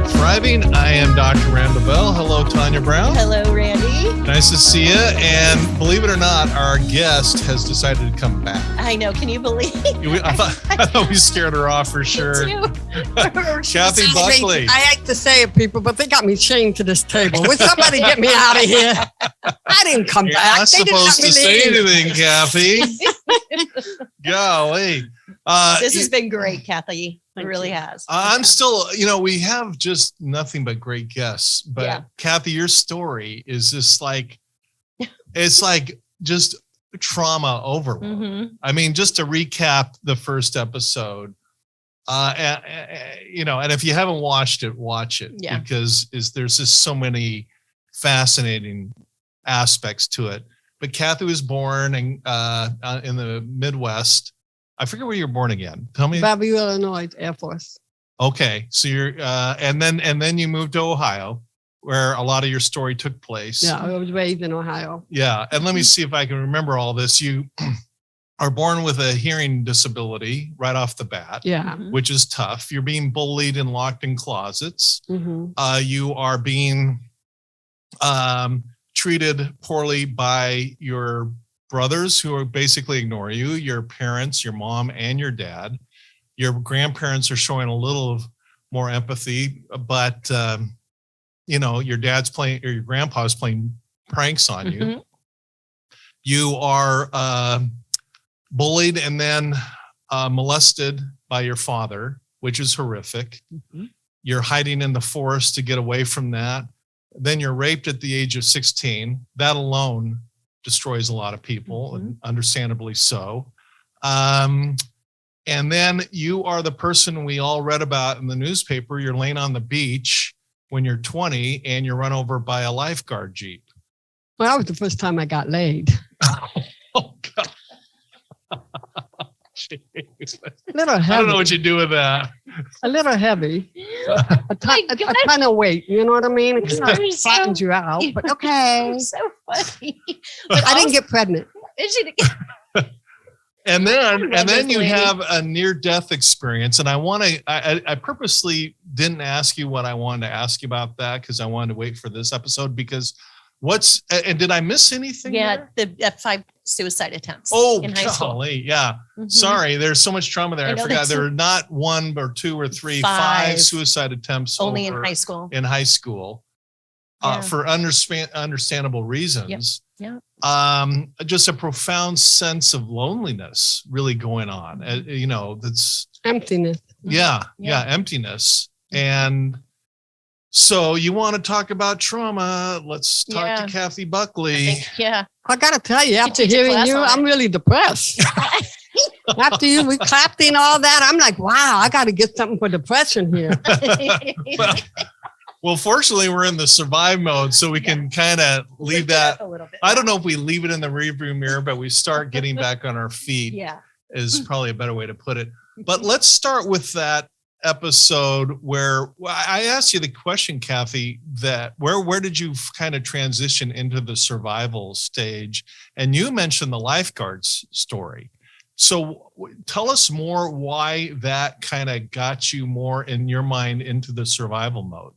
Thriving. I am Dr.RandallBell. Hello, Tanya Brown. Hello, Randy. Nice to see you. And believe it or not, our guest has decided to come back. I know. Can you believe? I thought we scared her off for sure. Kathy Buckley. I hate to say it, people, but they got me chained to this table. Would somebody get me out of here? I didn't come You're back. not They didn't supposed let to me say leave. anything, Kathy. Golly. This has been great, Kathy. It really has. I'm still, we have just nothing but great guests. But Yeah. Kathy, your story is just like, it's like just trauma overload. Mm-hmm. I mean, just to recap the first episode, and if you haven't watched it, watch it. Yeah. Because there's just so many fascinating aspects to it. But Kathy was born in the Midwest. I forget where you were born again. Tell me. Bellevue, Illinois, Air Force. Okay, so you're and then you moved to Ohio, where a lot of your story took place. Yeah, I was raised in Ohio. Yeah, and let me see if I can remember all this. You are born with a hearing disability right off the bat. Yeah. Which is tough. You're being bullied and locked in closets. Mm-hmm. You are being treated poorly by your brothers who are basically ignore you, your parents, your mom and your dad. Your grandparents are showing a little more empathy, but your dad's playing or your grandpa's playing pranks on you. Mm-hmm. You are bullied and then molested by your father, which is horrific. Mm-hmm. You're hiding in the forest to get away from that. Then you're raped at the age of 16. That alone destroys a lot of people, Mm-hmm. and understandably so. And then you are the person we all read about in the newspaper. You're laying on the beach when you're 20 and you're run over by a lifeguard jeep. Well, that was the first time I got laid. Oh, God. Jeez. A little heavy. I don't know what you do with that. A little heavy. A ton of weight. You know what I mean? It kind of flattens you out. But okay. You're so funny. But I didn't get pregnant. And then you lady. have a near-death experience. And I purposely didn't ask you what I wanted to ask you about that because I wanted to wait for this episode because and did I miss anything? Yeah, there? the 5 suicide attempts in high school. Golly, yeah. Mhm. Sorry, there's so much trauma there. I know, forgot that's there were not 1 or 2 or 3, 5 5 suicide attempts only in high school. In high school, Yeah. for understandable reasons. Yeah. Just a profound sense of loneliness really going on. That's Emptiness. yeah, emptiness. And so you want to talk about trauma? Let's talk to Kathy Buckley. I got to tell you, after teach a hearing class you, on it. I'm really depressed. After we clapped and all that, I'm like, wow, I got to get something for depression here. Well, fortunately, we're in the survive mode, so we can kind of leave that. A little bit. I don't know if we leave it in the rearview mirror, but we start getting back on our feet. Yeah. Is probably a better way to put it. But let's start with that episode where I asked you the question, Kathy, that where did you kind of transition into the survival stage? And you mentioned the lifeguards story. So tell us more why that kind of got you more in your mind into the survival mode.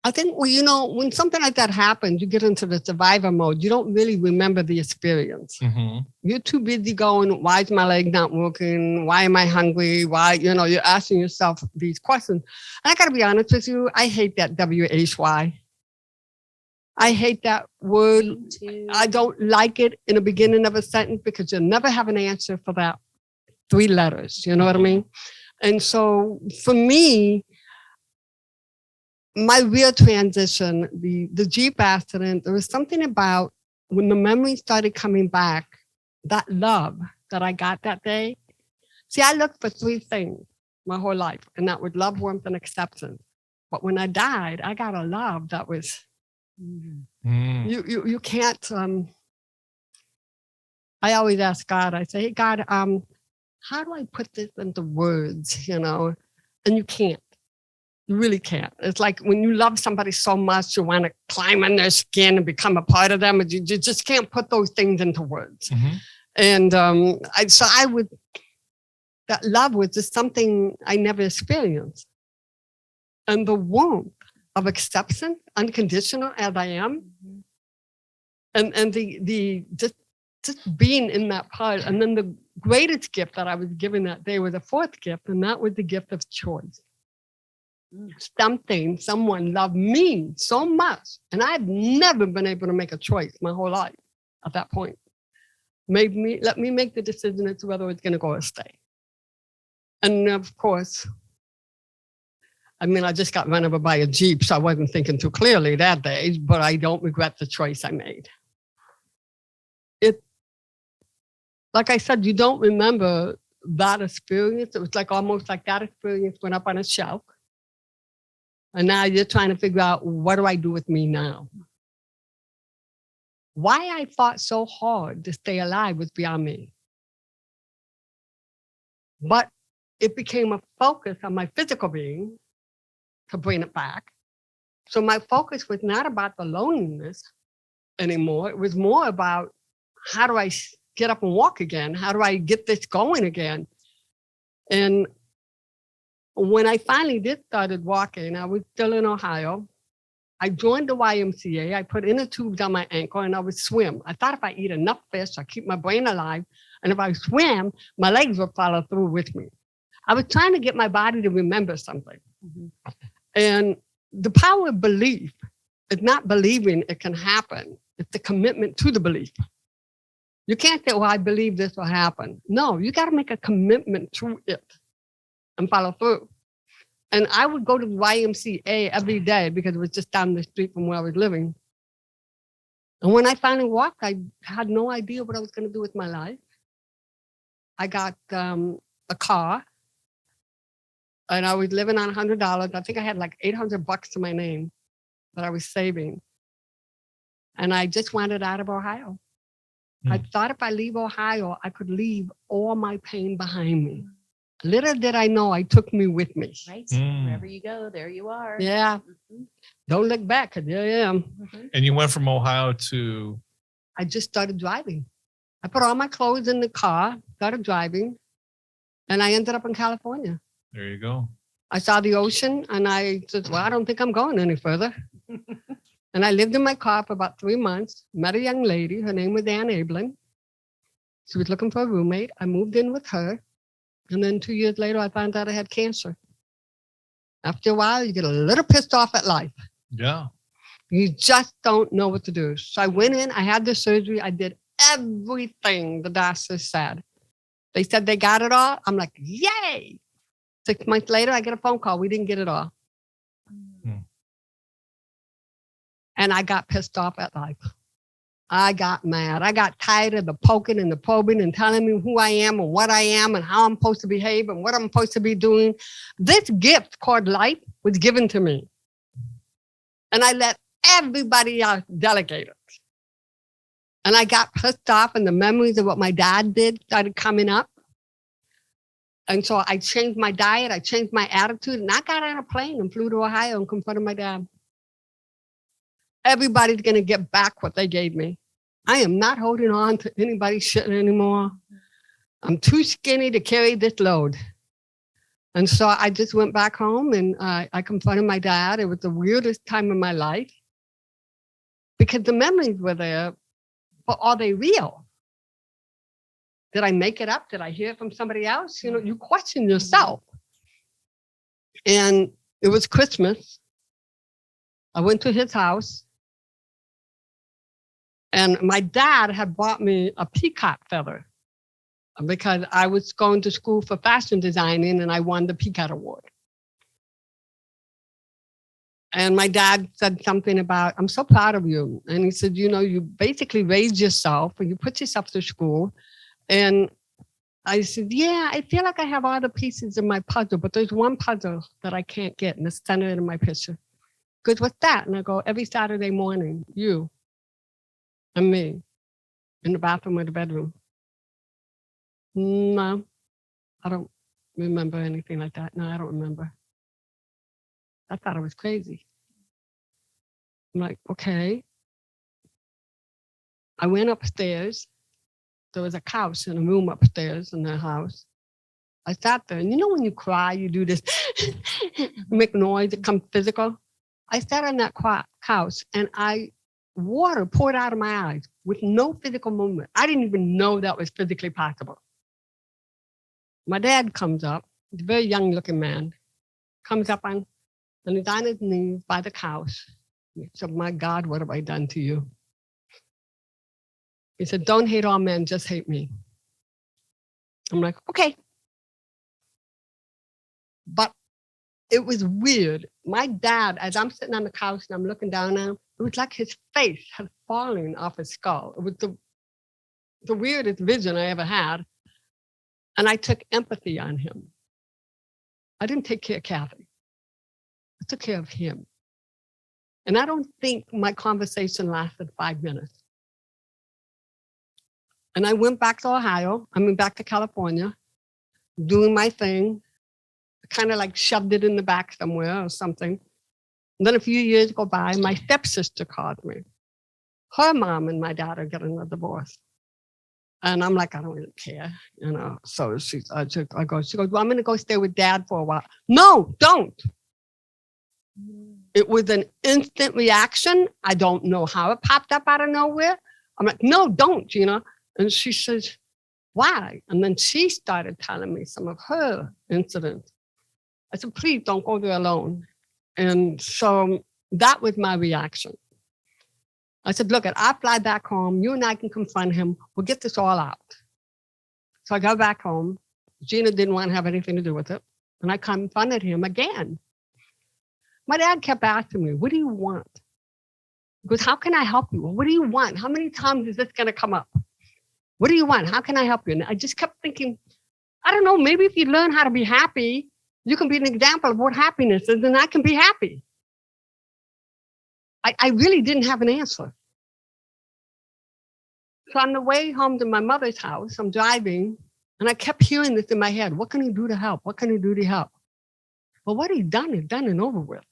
I think, when something like that happens, you get into the survivor mode. You don't really remember the experience. Mm-hmm. You're too busy going, why is my leg not working? Why am I hungry? Why, you're asking yourself these questions. And I got to be honest with you, I hate that WHY. I hate that word. I don't like it in the beginning of a sentence because you'll never have an answer for that 3 letters. You know what I mean? And so for me, my real transition, the Jeep accident, there was something about when the memory started coming back, that love that I got that day. See, I looked for 3 things my whole life, and that was love, warmth, and acceptance. But when I died, I got a love that was, you can't, I always ask God, I say, hey, God, how do I put this into words, And you can't. You really can't. It's like when you love somebody so much, you want to climb in their skin and become a part of them. You just can't put those things into words. Mm-hmm. And that love was just something I never experienced. and the warmth of acceptance, unconditional as I am, and the just being in that part. And then the greatest gift that I was given that day was a fourth gift, and that was the gift of choice. Someone loved me so much, and I've never been able to make a choice my whole life at that point. Let me make the decision as to whether it's going to go or stay. And of course, I mean, I just got run over by a Jeep, so I wasn't thinking too clearly that day, but I don't regret the choice I made. Like I said, you don't remember that experience. It was like almost like that experience went up on a shelf. And now you're trying to figure out, what do I do with me now? Why I fought so hard to stay alive was beyond me. But it became a focus on my physical being to bring it back. So my focus was not about the loneliness anymore. It was more about, how do I get up and walk again? How do I get this going again? And when I finally did started walking, I was still in Ohio. I joined the YMCA. I put inner tubes on my ankle and I would swim. I thought if I eat enough fish, I keep my brain alive. And if I swim, my legs would follow through with me. I was trying to get my body to remember something. And the power of belief is not believing it can happen. It's the commitment to the belief. You can't say, well, I believe this will happen. No, you got to make a commitment to it and follow through. And I would go to the YMCA every day because it was just down the street from where I was living. And when I finally walked, I had no idea what I was going to do with my life. I got a car, and I was living on $100. I think I had like $800 to my name that I was saving. And I just wanted out of Ohio. I thought if I leave Ohio, I could leave all my pain behind me. Little did I know, I took me with me. Right. Wherever you go, there you are. Yeah. Don't look back, because there I am. And you went from Ohio to? I just started driving. I put all my clothes in the car, started driving, and I ended up in California. There you go. I saw the ocean, and I said, well, I don't think I'm going any further. And I lived in my car for about 3 months, met a young lady. Her name was Ann Ablin. She was looking for a roommate. I moved in with her. And then 2 years later, I found out I had cancer. After a while, you get a little pissed off at life. Yeah. You just don't know what to do. So I went in, I had the surgery. I did everything the doctors said. They said they got it all. I'm like, yay. 6 months later, I get a phone call. We didn't get it all. And I got pissed off at life. I got mad. I got tired of the poking and the probing and telling me who I am and what I am and how I'm supposed to behave and what I'm supposed to be doing. This gift called life was given to me. And I let everybody else delegate it. And I got pissed off, and the memories of what my dad did started coming up. And so I changed my diet. I changed my attitude. And I got on a plane and flew to Ohio and confronted my dad. Everybody's going to get back what they gave me. I am not holding on to anybody's shit anymore. I'm too skinny to carry this load. And so I just went back home and I confronted my dad. It was the weirdest time of my life because the memories were there, but are they real? Did I make it up? Did I hear it from somebody else? You know, you question yourself. And it was Christmas. I went to his house. And my dad had bought me a Peacock Feather because I was going to school for fashion designing and I won the Peacock Award. And my dad said something about, I'm so proud of you. And he said, you know, you basically raised yourself and you put yourself through school. And I said, yeah, I feel like I have all the pieces in my puzzle, but there's one puzzle that I can't get, and it's centered in my picture. Because what's that? And I go, every Saturday morning, you and me in the bathroom or the bedroom. No, I don't remember anything like that. No, I don't remember. I thought I was crazy. I'm like, okay. I went upstairs. There was a couch in a room upstairs in the house. I sat there, and you know when you cry, you do this, make noise, it comes physical. I sat on that couch, and water poured out of my eyes with no physical movement. I didn't even know that was physically possible. My dad comes up, he's a very young-looking man, comes up and he's on his knees by the couch. He said, "My God, what have I done to you?" He said, "Don't hate all men, just hate me." I'm like, okay. But it was weird. My dad, as I'm sitting on the couch and I'm looking down at him, it was like his face had fallen off his skull. It was the weirdest vision I ever had. And I took empathy on him. I didn't take care of Kathy. I took care of him. And I don't think my conversation lasted 5 minutes. And I went back to back to California, doing my thing, kind of like shoved it in the back somewhere or something. And then a few years go by, my stepsister called me. Her mom and my dad are getting a divorce. And I'm like, I don't really care, you know. So she goes, well, I'm going to go stay with dad for a while. No, don't. It was an instant reaction. I don't know how it popped up out of nowhere. I'm like, no, don't, you know. And she says, why? And then she started telling me some of her incidents. I said, please don't go there alone. And so that was my reaction. I said, look, I'll fly back home. You and I can confront him. We'll get this all out. So I got back home. Gina didn't want to have anything to do with it. And I confronted him again. My dad kept asking me, what do you want? He goes, how can I help you? Well, what do you want? How many times is this going to come up? What do you want? How can I help you? And I just kept thinking, I don't know, maybe if you learn how to be happy, you can be an example of what happiness is, and I can be happy. I really didn't have an answer. So on the way home to my mother's house, I'm driving, and I kept hearing this in my head. What can he do to help? What can he do to help? Well, what he's done is done and over with.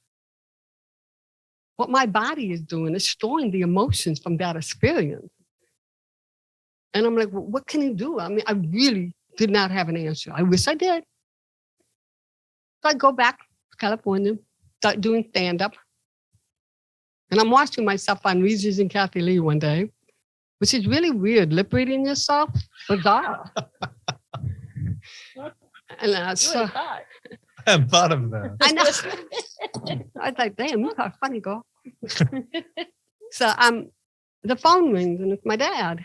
What my body is doing is storing the emotions from that experience. And I'm like, well, what can he do? I mean, I really did not have an answer. I wish I did. So I go back to California, start doing stand-up. And I'm watching myself on Regis and Kathy Lee one day, which is really weird, lip reading yourself, bizarre. And so I hadn't thought of that. I know. I was like, damn, you got a funny girl. So the phone rings and it's my dad.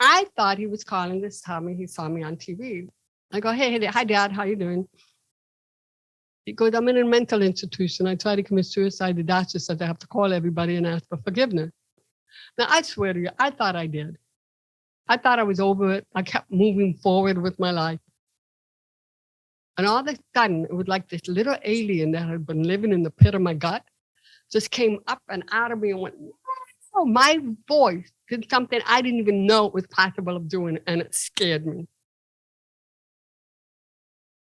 I thought he was calling to tell me he saw me on TV. I go, hey, hi, Dad, how you doing? He goes, I'm in a mental institution. I tried to commit suicide. The doctor said I have to call everybody and ask for forgiveness. Now, I swear to you, I thought I did. I thought I was over it. I kept moving forward with my life. And all of a sudden, it was like this little alien that had been living in the pit of my gut just came up and out of me and went, oh, my voice did something I didn't even know it was possible of doing, and it scared me.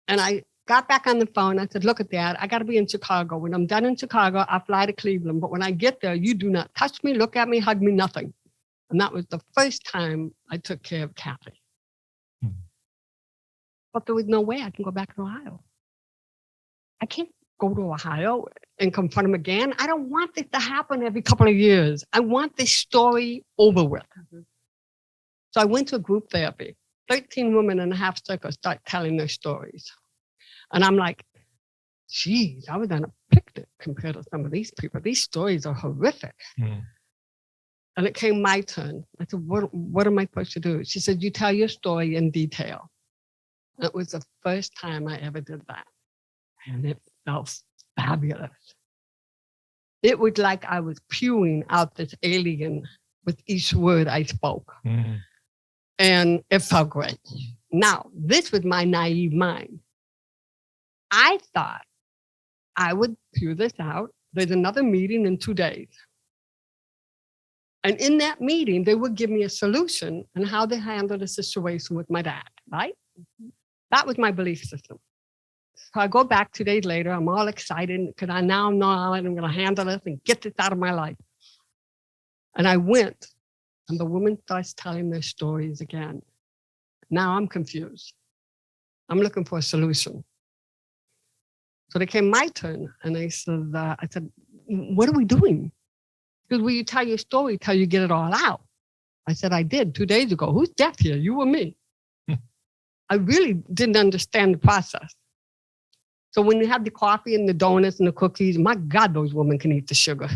And I got back on the phone. I said, look at Dad, I got to be in Chicago. When I'm done in Chicago, I'll fly to Cleveland. But when I get there, you do not touch me, look at me, hug me, nothing. And that was the first time I took care of Kathy. But there was no way I can go back to Ohio. I can't go to Ohio and confront him again. I don't want this to happen every couple of years. I want this story over with. So I went to group therapy. 13 women in a half circle start telling their stories. And I'm like, geez, I was on a picnic compared to some of these people. These stories are horrific. And it came my turn. I said, what am I supposed to do? She said, you tell your story in detail. It was the first time I ever did that. And it felt fabulous. It was like I was spewing out this alien with each word I spoke. And it felt great. Now, this was my naive mind. I thought I would spew this out. There's another meeting in 2 days. And in that meeting, they would give me a solution on how to handle the situation with my dad, right? That was my belief system. So I go back 2 days later, I'm all excited because I now know how I'm going to handle this and get this out of my life. And I went, and the woman starts telling their stories again. Now I'm confused. I'm looking for a solution. So it came my turn, and I said, what are we doing? Because when you tell your story, till you get it all out. I said, I did 2 days ago. Who's deaf here? You or me? I really didn't understand the process. So when you have the coffee and the donuts and the cookies, my God, those women can eat the sugar.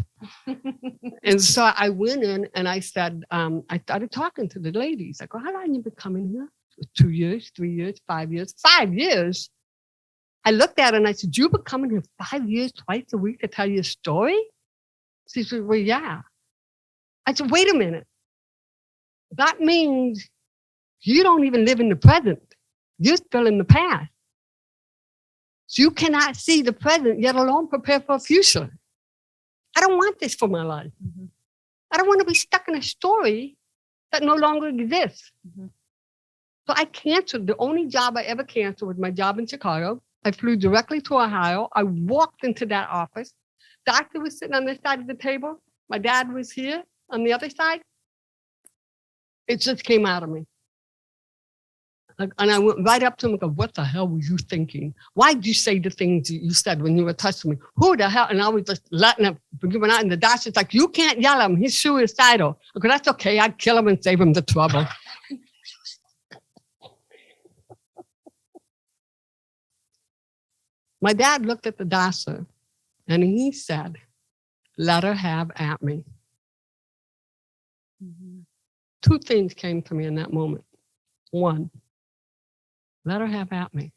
And so I went in and I said, I started talking to the ladies. I go, how long have you been coming here? 2 years, 3 years, 5 years, 5 years. I looked at her and I said, you've been coming here 5 years, twice a week to tell your story? She said, well, yeah. I said, wait a minute. That means you don't even live in the present. You're still in the past. So you cannot see the present, yet alone prepare for a future. I don't want this for my life. Mm-hmm. I don't want to be stuck in a story that no longer exists. Mm-hmm. So I canceled. The only job I ever canceled was my job in Chicago. I flew directly to Ohio. I walked into that office. Doctor was sitting on this side of the table. My dad was here on the other side. It just came out of me. And I went right up to him and go, what the hell were you thinking? Why did you say the things you said when you were touching me? Who the hell? And I was just letting him, giving out. And the doctor's like, you can't yell at him. He's suicidal. I go, that's okay. I'd kill him and save him the trouble. My dad looked at the doctor and he said, let her have at me. Mm-hmm. 2 things came to me in that moment. 1, let her have at me.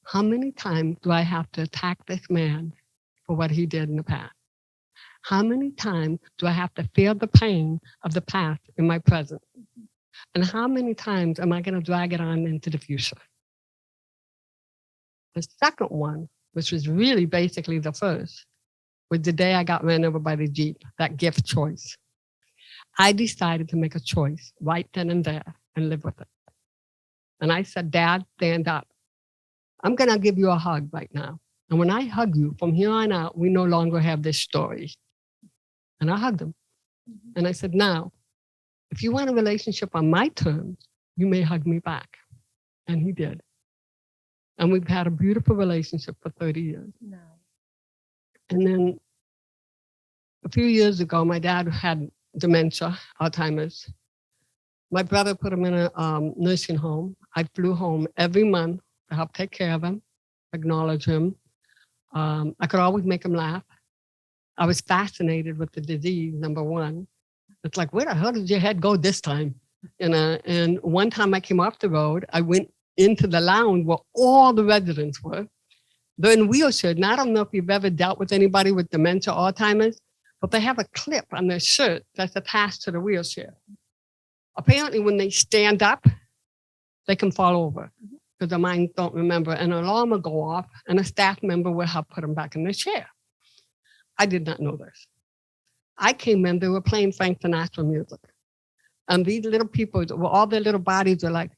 How many times do I have to attack this man for what he did in the past? How many times do I have to feel the pain of the past in my present? And how many times am I going to drag it on into the future? The second one, which was really basically the first, was the day I got ran over by the Jeep, that gift choice. I decided to make a choice right then and there and live with it. And I said, Dad, stand up. I'm going to give you a hug right now. And when I hug you, from here on out, we no longer have this story. And I hugged him. And I said, now, if you want a relationship on my terms, you may hug me back. And he did. And we've had a beautiful relationship for 30 years. No. And then a few years ago, my dad had dementia, Alzheimer's. My brother put him in a nursing home. I flew home every month to help take care of him, acknowledge him. I could always make him laugh. I was fascinated with the disease, number one. It's like, where the hell did your head go this time? And one time I came off the road, I went into the lounge where all the residents were. They're in wheelchairs. And I don't know if you've ever dealt with anybody with dementia or Alzheimer's, but they have a clip on their shirt that's attached to the wheelchair. Apparently, when they stand up, they can fall over because their minds don't remember. An alarm will go off, and a staff member will help put them back in their chair. I did not know this. I came in, they were playing Frank Sinatra music. And these little people, all their little bodies are like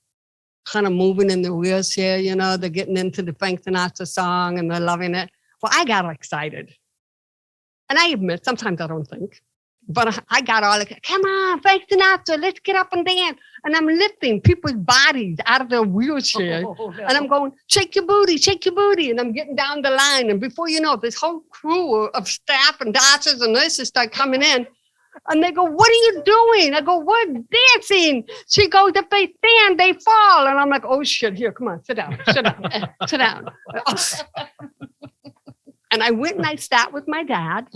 kind of moving in the wheelchair, you know, they're getting into the Frank Sinatra song and they're loving it. Well, I got excited. And I admit, sometimes I don't think. But I got all like, come on, Frank Sinatra, let's get up and dance. And I'm lifting people's bodies out of their wheelchair. Oh, no. And I'm going, shake your booty, shake your booty. And I'm getting down the line. And before you know it, this whole crew of staff and doctors and nurses start coming in. And they go, what are you doing? I go, we're dancing. She goes, if they stand, they fall. And I'm like, oh, shit, here, come on, sit down, sit down, sit down. And I went and I sat with my dad.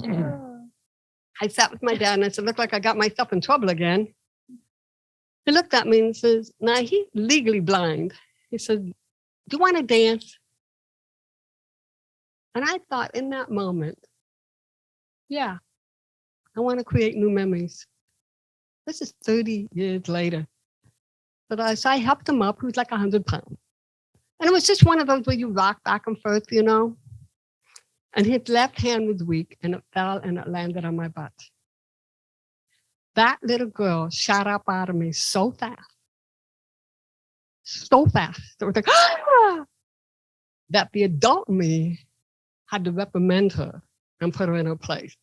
I sat with my dad and I said, look like I got myself in trouble again. He looked at me and says, now he's legally blind. He said, do you want to dance? And I thought in that moment, yeah, I want to create new memories. This is 30 years later. But so I helped him up. He was like 100 pounds. And it was just one of those where you rock back and forth, you know. And his left hand was weak and it fell and it landed on my butt. That little girl shot up out of me so fast. So fast. It was like, ah! That the adult me had to reprimand her and put her in her place.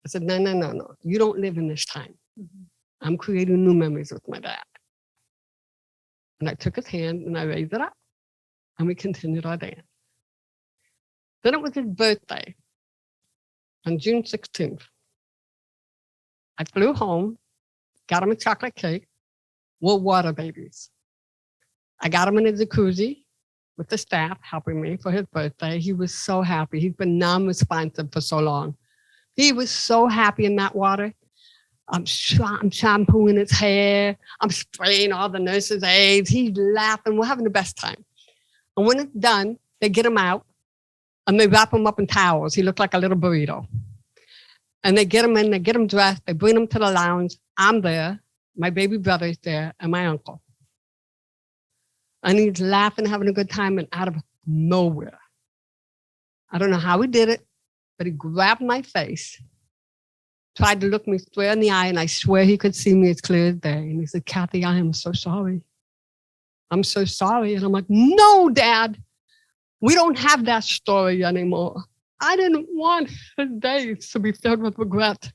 I said, no. You don't live in this time. Mm-hmm. I'm creating new memories with my dad. And I took his hand and I raised it up and we continued our dance. Then it was his birthday on June 16th. I flew home, got him a chocolate cake. We're water babies. I got him in a jacuzzi with the staff helping me for his birthday. He was so happy. He's been non-responsive for so long. He was so happy in that water. I'm shampooing his hair. I'm spraying all the nurses' aids. He's laughing. We're having the best time. And when it's done, they get him out and they wrap him up in towels. He looked like a little burrito. And they get him in, they get him dressed, they bring him to the lounge. I'm there, my baby brother's there, and my uncle. And he's laughing, having a good time, and out of nowhere, I don't know how he did it, but he grabbed my face, tried to look me square in the eye, and I swear he could see me as clear as day. And he said, Kathy, I am so sorry. I'm so sorry. And I'm like, no, Dad, we don't have that story anymore. I didn't want his days to be filled with regret,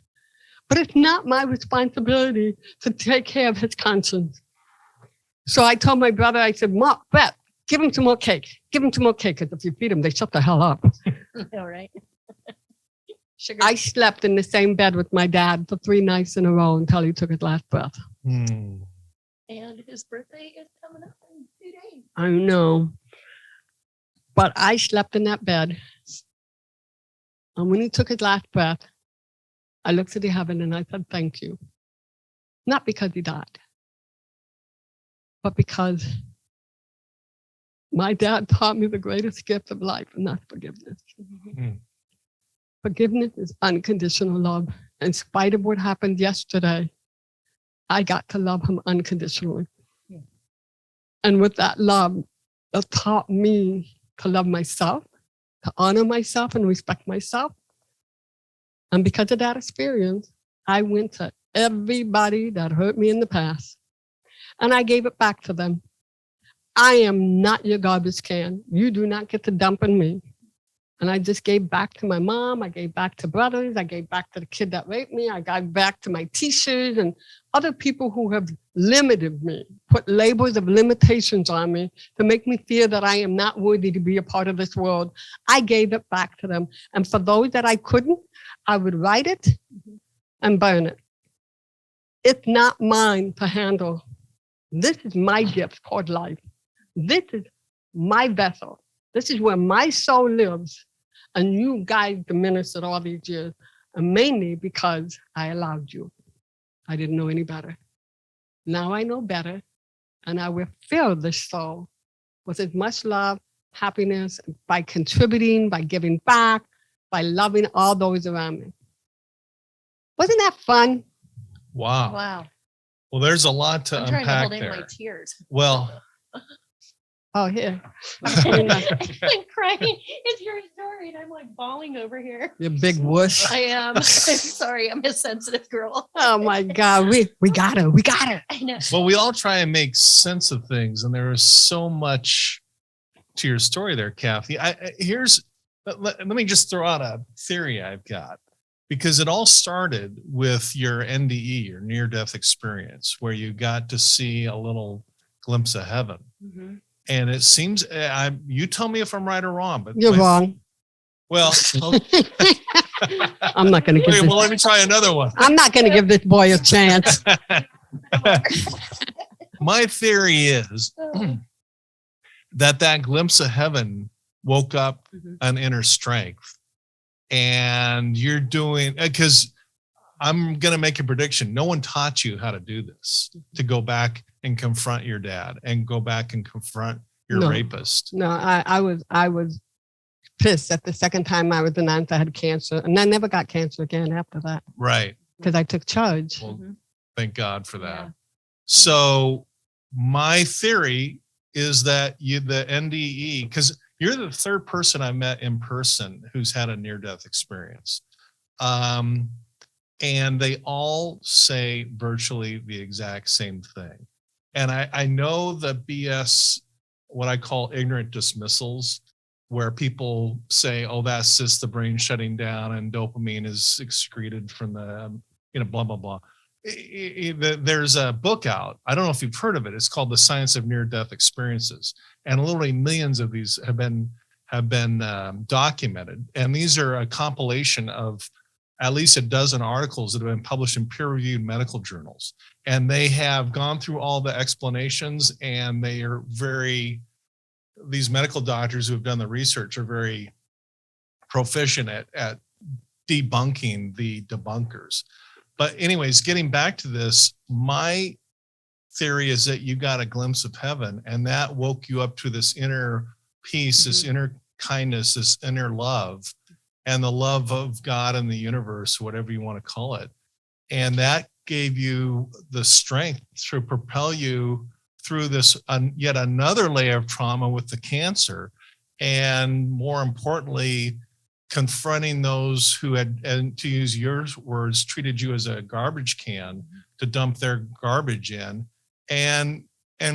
but it's not my responsibility to take care of his conscience. So I told my brother, I said, Beth, give him some more cake. Give him some more cake, because if you feed him, they shut the hell up. All right. Sugar. I slept in the same bed with my dad for 3 nights in a row until he took his last breath. And his birthday is coming up in 2 days. I know. But I slept in that bed. And when he took his last breath, I looked to the heaven and I said, thank you. Not because he died, but because my dad taught me the greatest gift of life, and that's forgiveness. Mm. Forgiveness is unconditional love. In spite of what happened yesterday, I got to love him unconditionally. Yeah. And with that love, it taught me to love myself, to honor myself and respect myself. And because of that experience, I went to everybody that hurt me in the past and I gave it back to them. I am not your garbage can. You do not get to dump on me. And I just gave back to my mom. I gave back to brothers. I gave back to the kid that raped me. I gave back to my teachers and other people who have limited me, put labels of limitations on me to make me feel that I am not worthy to be a part of this world. I gave it back to them. And for those that I couldn't, I would write it and burn it. It's not mine to handle. This is my gift called life. This is my vessel. This is where my soul lives. And you guys diminished it all these years, and mainly because I allowed you. I didn't know any better. Now I know better, and I will fill this soul with as much love, happiness, by contributing, by giving back, by loving all those around me. Wasn't that fun? Wow. Wow. Well, there's a lot to I'm trying to unpack hold in my there. tears. Well, Oh, here. I'm crying. It's your story, and I'm like bawling over here. You big wuss. I am. I'm sorry. I'm a sensitive girl. Oh my God. We got her. We got her. I know. well, we all try and make sense of things, and there is so much to your story there, Kathy. Let me just throw out a theory I've got, because it all started with your NDE, your near-death experience, where you got to see a little glimpse of heaven. Mm-hmm. And it seems, you tell me if I'm right or wrong, but You're wrong. Well, I'm not going to give well, this. let me try another one. I'm not going to give this boy a chance. My theory is that glimpse of heaven woke up an inner strength, and you're doing, because I'm going to make a prediction. No one taught you how to do this, to go back and confront your dad and go back and confront your rapist. No, I was pissed at the second time I was announced I had cancer, and I never got cancer again after that. Right. Because I took charge. Well, thank God for that. Yeah. So my theory is that the NDE, because you're the third person I met in person who's had a near-death experience. And they all say virtually the exact same thing. And I know the BS, what I call ignorant dismissals, where people say, oh, that's just the brain shutting down and dopamine is excreted from the, blah, blah, blah. there's a book out. I don't know if you've heard of it. It's called The Science of Near-Death Experiences, and literally millions of these have been documented. And these are a compilation of at least a dozen articles that have been published in peer-reviewed medical journals. And they have gone through all the explanations, and they are these medical doctors who have done the research are very proficient at debunking the debunkers. But anyways, getting back to this, my theory is that you got a glimpse of heaven, and that woke you up to this inner peace, this inner kindness, this inner love, and the love of God and the universe, whatever you want to call it. And that gave you the strength to propel you through this yet another layer of trauma with the cancer. And more importantly, confronting those who had, and to use your words, treated you as a garbage can to dump their garbage in, and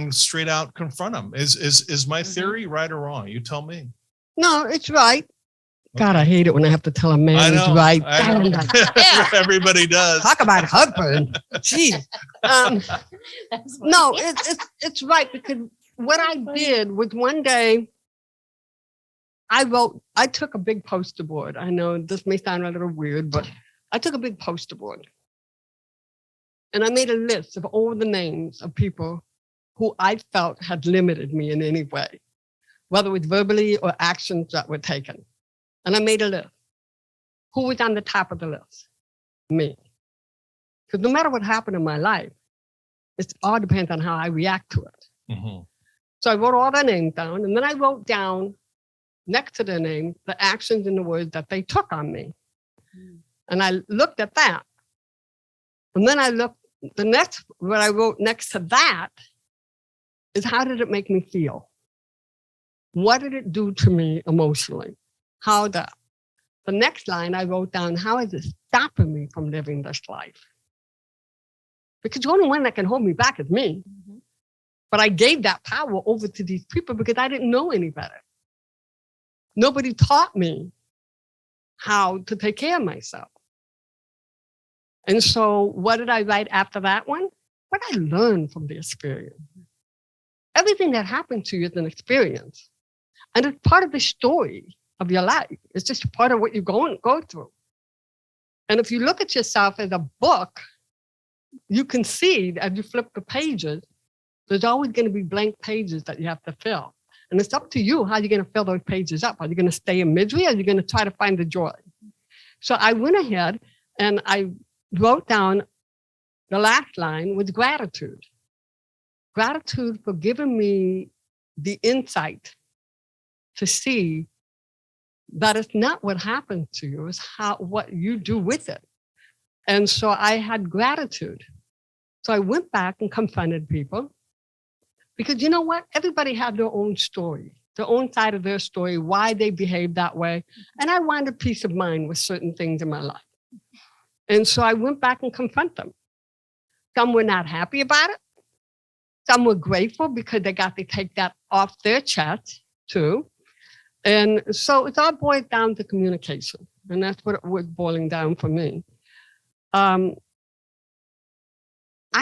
straight out confront them. Is my theory right or wrong? You tell me. No, it's right. God, I hate it when I have to tell a man he's right. I know. Everybody does. Talk about husband. Jeez. No, it's right, because what I did was one day I took a big poster board. I know this may sound a little weird, but I took a big poster board and I made a list of all the names of people who I felt had limited me in any way, whether it was verbally or actions that were taken. And I made a list. Who was on the top of the list? Me. Because no matter what happened in my life, it all depends on how I react to it. Mm-hmm. So I wrote all their names down, and then I wrote down next to their name the actions and the words that they took on me. And I looked at that. And then I looked, what I wrote next to that is, how did it make me feel? What did it do to me emotionally? The next line I wrote down, how is it stopping me from living this life? Because the only one that can hold me back is me. Mm-hmm. But I gave that power over to these people because I didn't know any better. Nobody taught me how to take care of myself. And so what did I write after that one? What I learned from the experience. Everything that happened to you is an experience. And it's part of the story of your life. It's just part of what you go through. And if you look at yourself as a book, you can see as you flip the pages, there's always going to be blank pages that you have to fill. And it's up to you how you're going to fill those pages up. Are you going to stay in misery, or are you going to try to find the joy? So I went ahead and I wrote down the last line with gratitude. Gratitude for giving me the insight to see that it's not what happened to you, it's what you do with it. And so I had gratitude. So I went back and confronted people, because you know what? Everybody had their own story, their own side of their story, why they behaved that way. And I wanted peace of mind with certain things in my life. And so I went back and confronted them. Some were not happy about it. Some were grateful because they got to take that off their chest too. And so it's all boiled down to communication. And that's what it was boiling down for me. I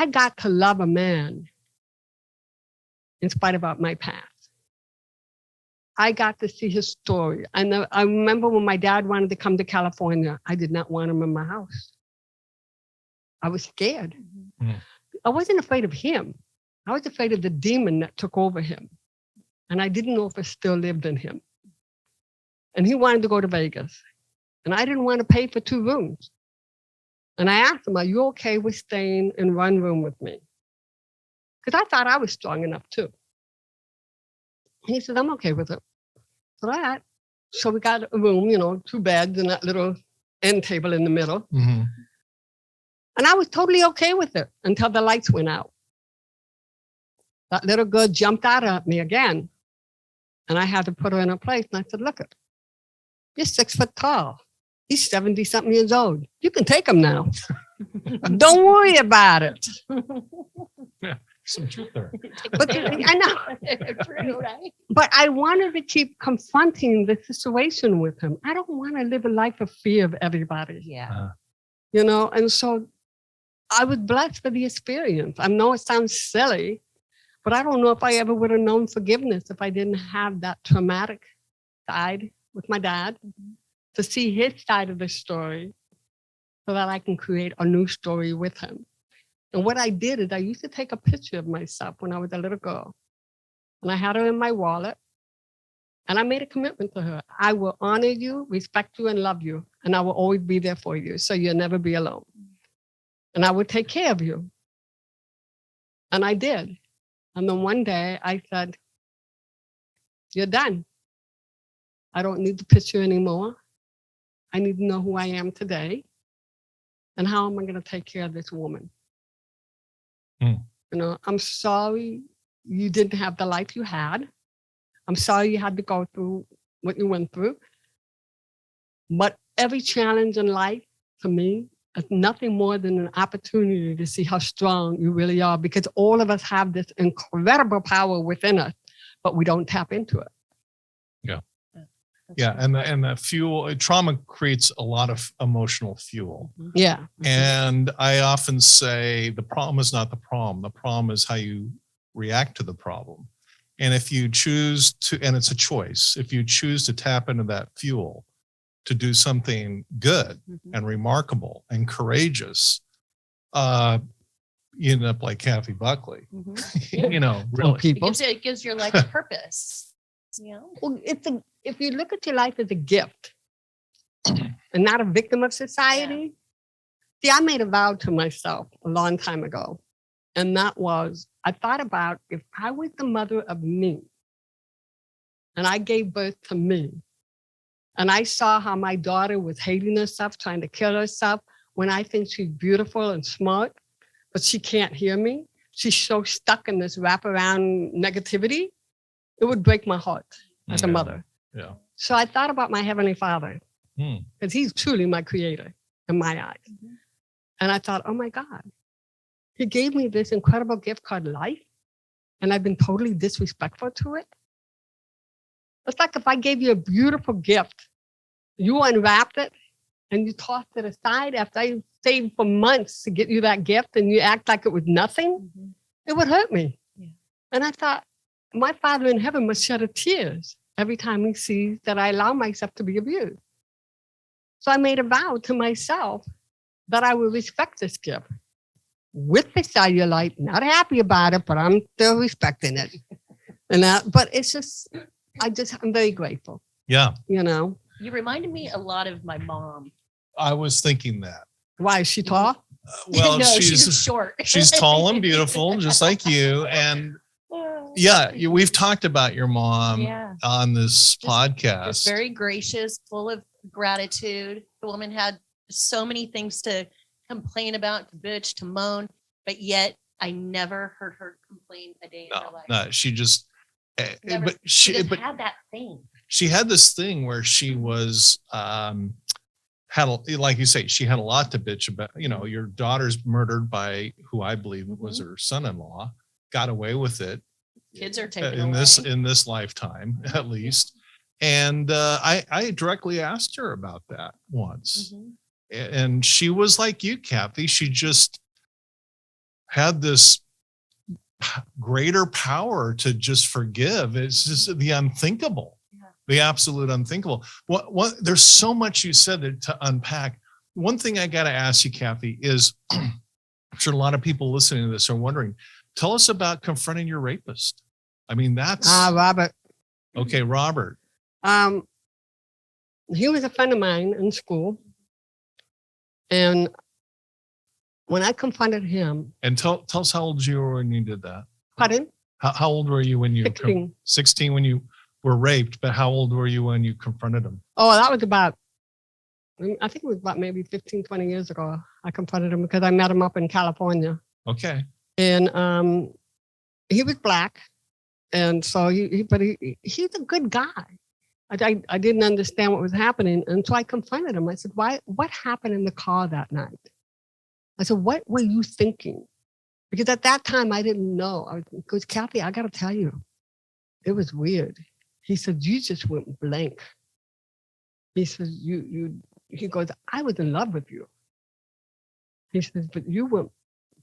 got to love a man in spite of my past. I got to see his story. And I remember when my dad wanted to come to California, I did not want him in my house. I was scared. Mm-hmm. I wasn't afraid of him. I was afraid of the demon that took over him. And I didn't know if it still lived in him. And he wanted to go to Vegas. And I didn't want to pay for 2 rooms. And I asked him, are you okay with staying in 1 room with me? Because I thought I was strong enough too. He said, I'm okay with it. So all right. So we got a room, 2 beds and that little end table in the middle. Mm-hmm. And I was totally okay with it until the lights went out. That little girl jumped out at me again. And I had to put her in her place. And I said, look, you're 6 foot tall. He's 70-something years old. You can take him now. Don't worry about it. Yeah, some truth there. But I know. But I wanted to keep confronting the situation with him. I don't want to live a life of fear of everybody. Yeah. And so I was blessed for the experience. I know it sounds silly, but I don't know if I ever would have known forgiveness if I didn't have that traumatic side with my dad, to see his side of the story so that I can create a new story with him. And what I did is I used to take a picture of myself when I was a little girl, and I had her in my wallet, and I made a commitment to her. I will honor you, respect you, and love you, and I will always be there for you, so you'll never be alone. And I would take care of you. And I did. And then one day I said, you're done. I don't need the picture anymore. I need to know who I am today. And how am I going to take care of this woman? You know, I'm sorry you didn't have the life you had. I'm sorry you had to go through what you went through. But every challenge in life, to me, is nothing more than an opportunity to see how strong you really are, because all of us have this incredible power within us, but we don't tap into it. Yeah. Yeah. And the fuel, trauma creates a lot of emotional fuel. Yeah. And I often say the problem is not the problem. The problem is how you react to the problem. And if you choose to, and it's a choice, if you choose to tap into that fuel to do something good and remarkable and courageous, you end up like Kathy Buckley, you know, really. People. It gives your life a purpose. Yeah. Well, if you look at your life as a gift and not a victim of society, see, I made a vow to myself a long time ago. And that was, I thought about if I was the mother of me and I gave birth to me, and I saw how my daughter was hating herself, trying to kill herself, when I think she's beautiful and smart, but she can't hear me. She's so stuck in this wraparound negativity. It would break my heart as a mother. Yeah. So I thought about my Heavenly Father, because he's truly my creator in my eyes. And I thought, oh my God, he gave me this incredible gift called life, and I've been totally disrespectful to it. It's like if I gave you a beautiful gift, you unwrapped it and you tossed it aside after I saved for months to get you that gift, and you act like it was nothing, it would hurt me. Yeah. And I thought, my Father in heaven must shed tears every time he sees that I allow myself to be abused. So I made a vow to myself that I would respect this gift with the cellulite, not happy about it, but I'm still respecting it. And but it's just, I'm very grateful. Yeah. You know? You reminded me a lot of my mom. I was thinking that. Why, is she tall? Well, No, she's short. She's tall and beautiful, just like you. And yeah, we've talked about your mom on this podcast. Just very gracious, full of gratitude. The woman had so many things to complain about, to bitch, to moan, but yet I never heard her complain a day in her life. No, she just, Never. but She just had that thing. She had this thing where she was, like you say, she had a lot to bitch about. You know, your daughter's murdered by who I believe was her son-in-law, got away with it. Kids are taken in away. in this lifetime, at least. And I directly asked her about that once. And she was like you, Kathy. She just had this greater power to just forgive. It's just the unthinkable, the absolute unthinkable. What there's so much you said to unpack. One thing I got to ask you, Kathy, is I'm sure a lot of people listening to this are wondering, tell us about confronting your rapist. I mean, that's Robert. Okay, Robert. He was a friend of mine in school. And when I confronted him. And tell us how old you were when you did that. Pardon? How old were you when you 16. 16 when you were raped, but how old were you when you confronted him? Oh, that was about, I think it was about maybe 15, 20 years ago. I confronted him because I met him up in California. Okay. And he was Black. And so he's a good guy. I didn't understand what was happening. And so I confronted him. I said, what happened in the car that night? I said, what were you thinking? Because at that time I didn't know. Because Kathy, I got to tell you, it was weird. He said, you just went blank. He says, he goes, I was in love with you. He says, but you went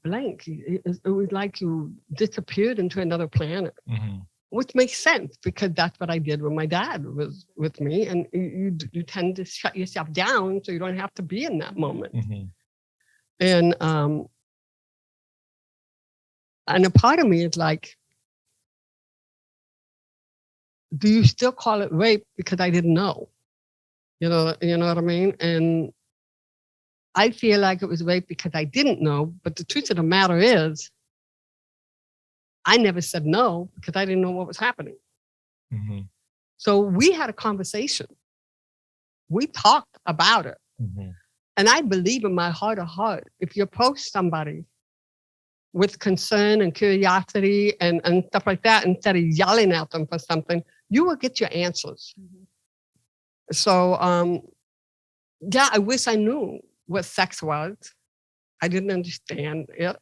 blank. It was like you disappeared into another planet, Mhm. which makes sense because that's what I did when my dad was with me. And you tend to shut yourself down so you don't have to be in that moment. Mhm. And a part of me is like, do you still call it rape because I didn't know? You know what I mean? And I feel like it was rape because I didn't know. But the truth of the matter is, I never said no because I didn't know what was happening. Mhm. So we had a conversation. We talked about it. Mhm. And I believe in my heart of heart, if you approach somebody with concern and curiosity and stuff like that, instead of yelling at them for something, you will get your answers. Mhm. So, yeah, I wish I knew what sex was. I didn't understand it.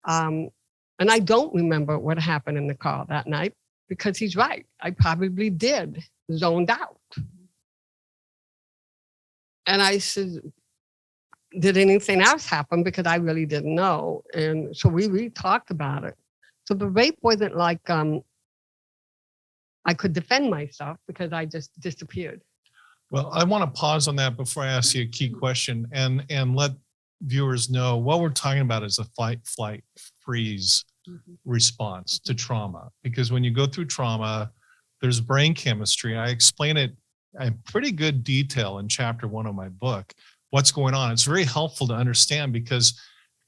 And I don't remember what happened in the car that night because he's right. I probably did zoned out. And I said, did anything else happen? Because I really didn't know. And so we talked about it. So the rape wasn't like I could defend myself because I just disappeared. Well, I want to pause on that before I ask you a key question and let viewers know what we're talking about is a fight, flight, freeze Mhm. response to trauma. Because when you go through trauma, there's brain chemistry. I explain it in pretty good detail in chapter 1 of my book, what's going on. It's very helpful to understand because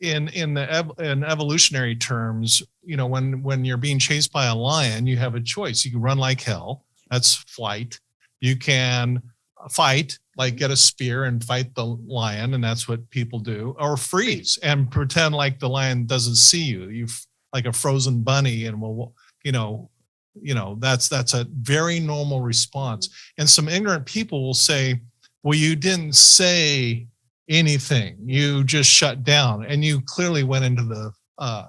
in evolutionary terms, you know, when you're being chased by a lion, you have a choice. You can run like hell. That's flight. You can fight, like get a spear and fight the lion, and that's what people do, or freeze and pretend like the lion doesn't see you. You like a frozen bunny, and will, that's a very normal response. And some ignorant people will say, well, you didn't say anything, you just shut down, and you clearly went into the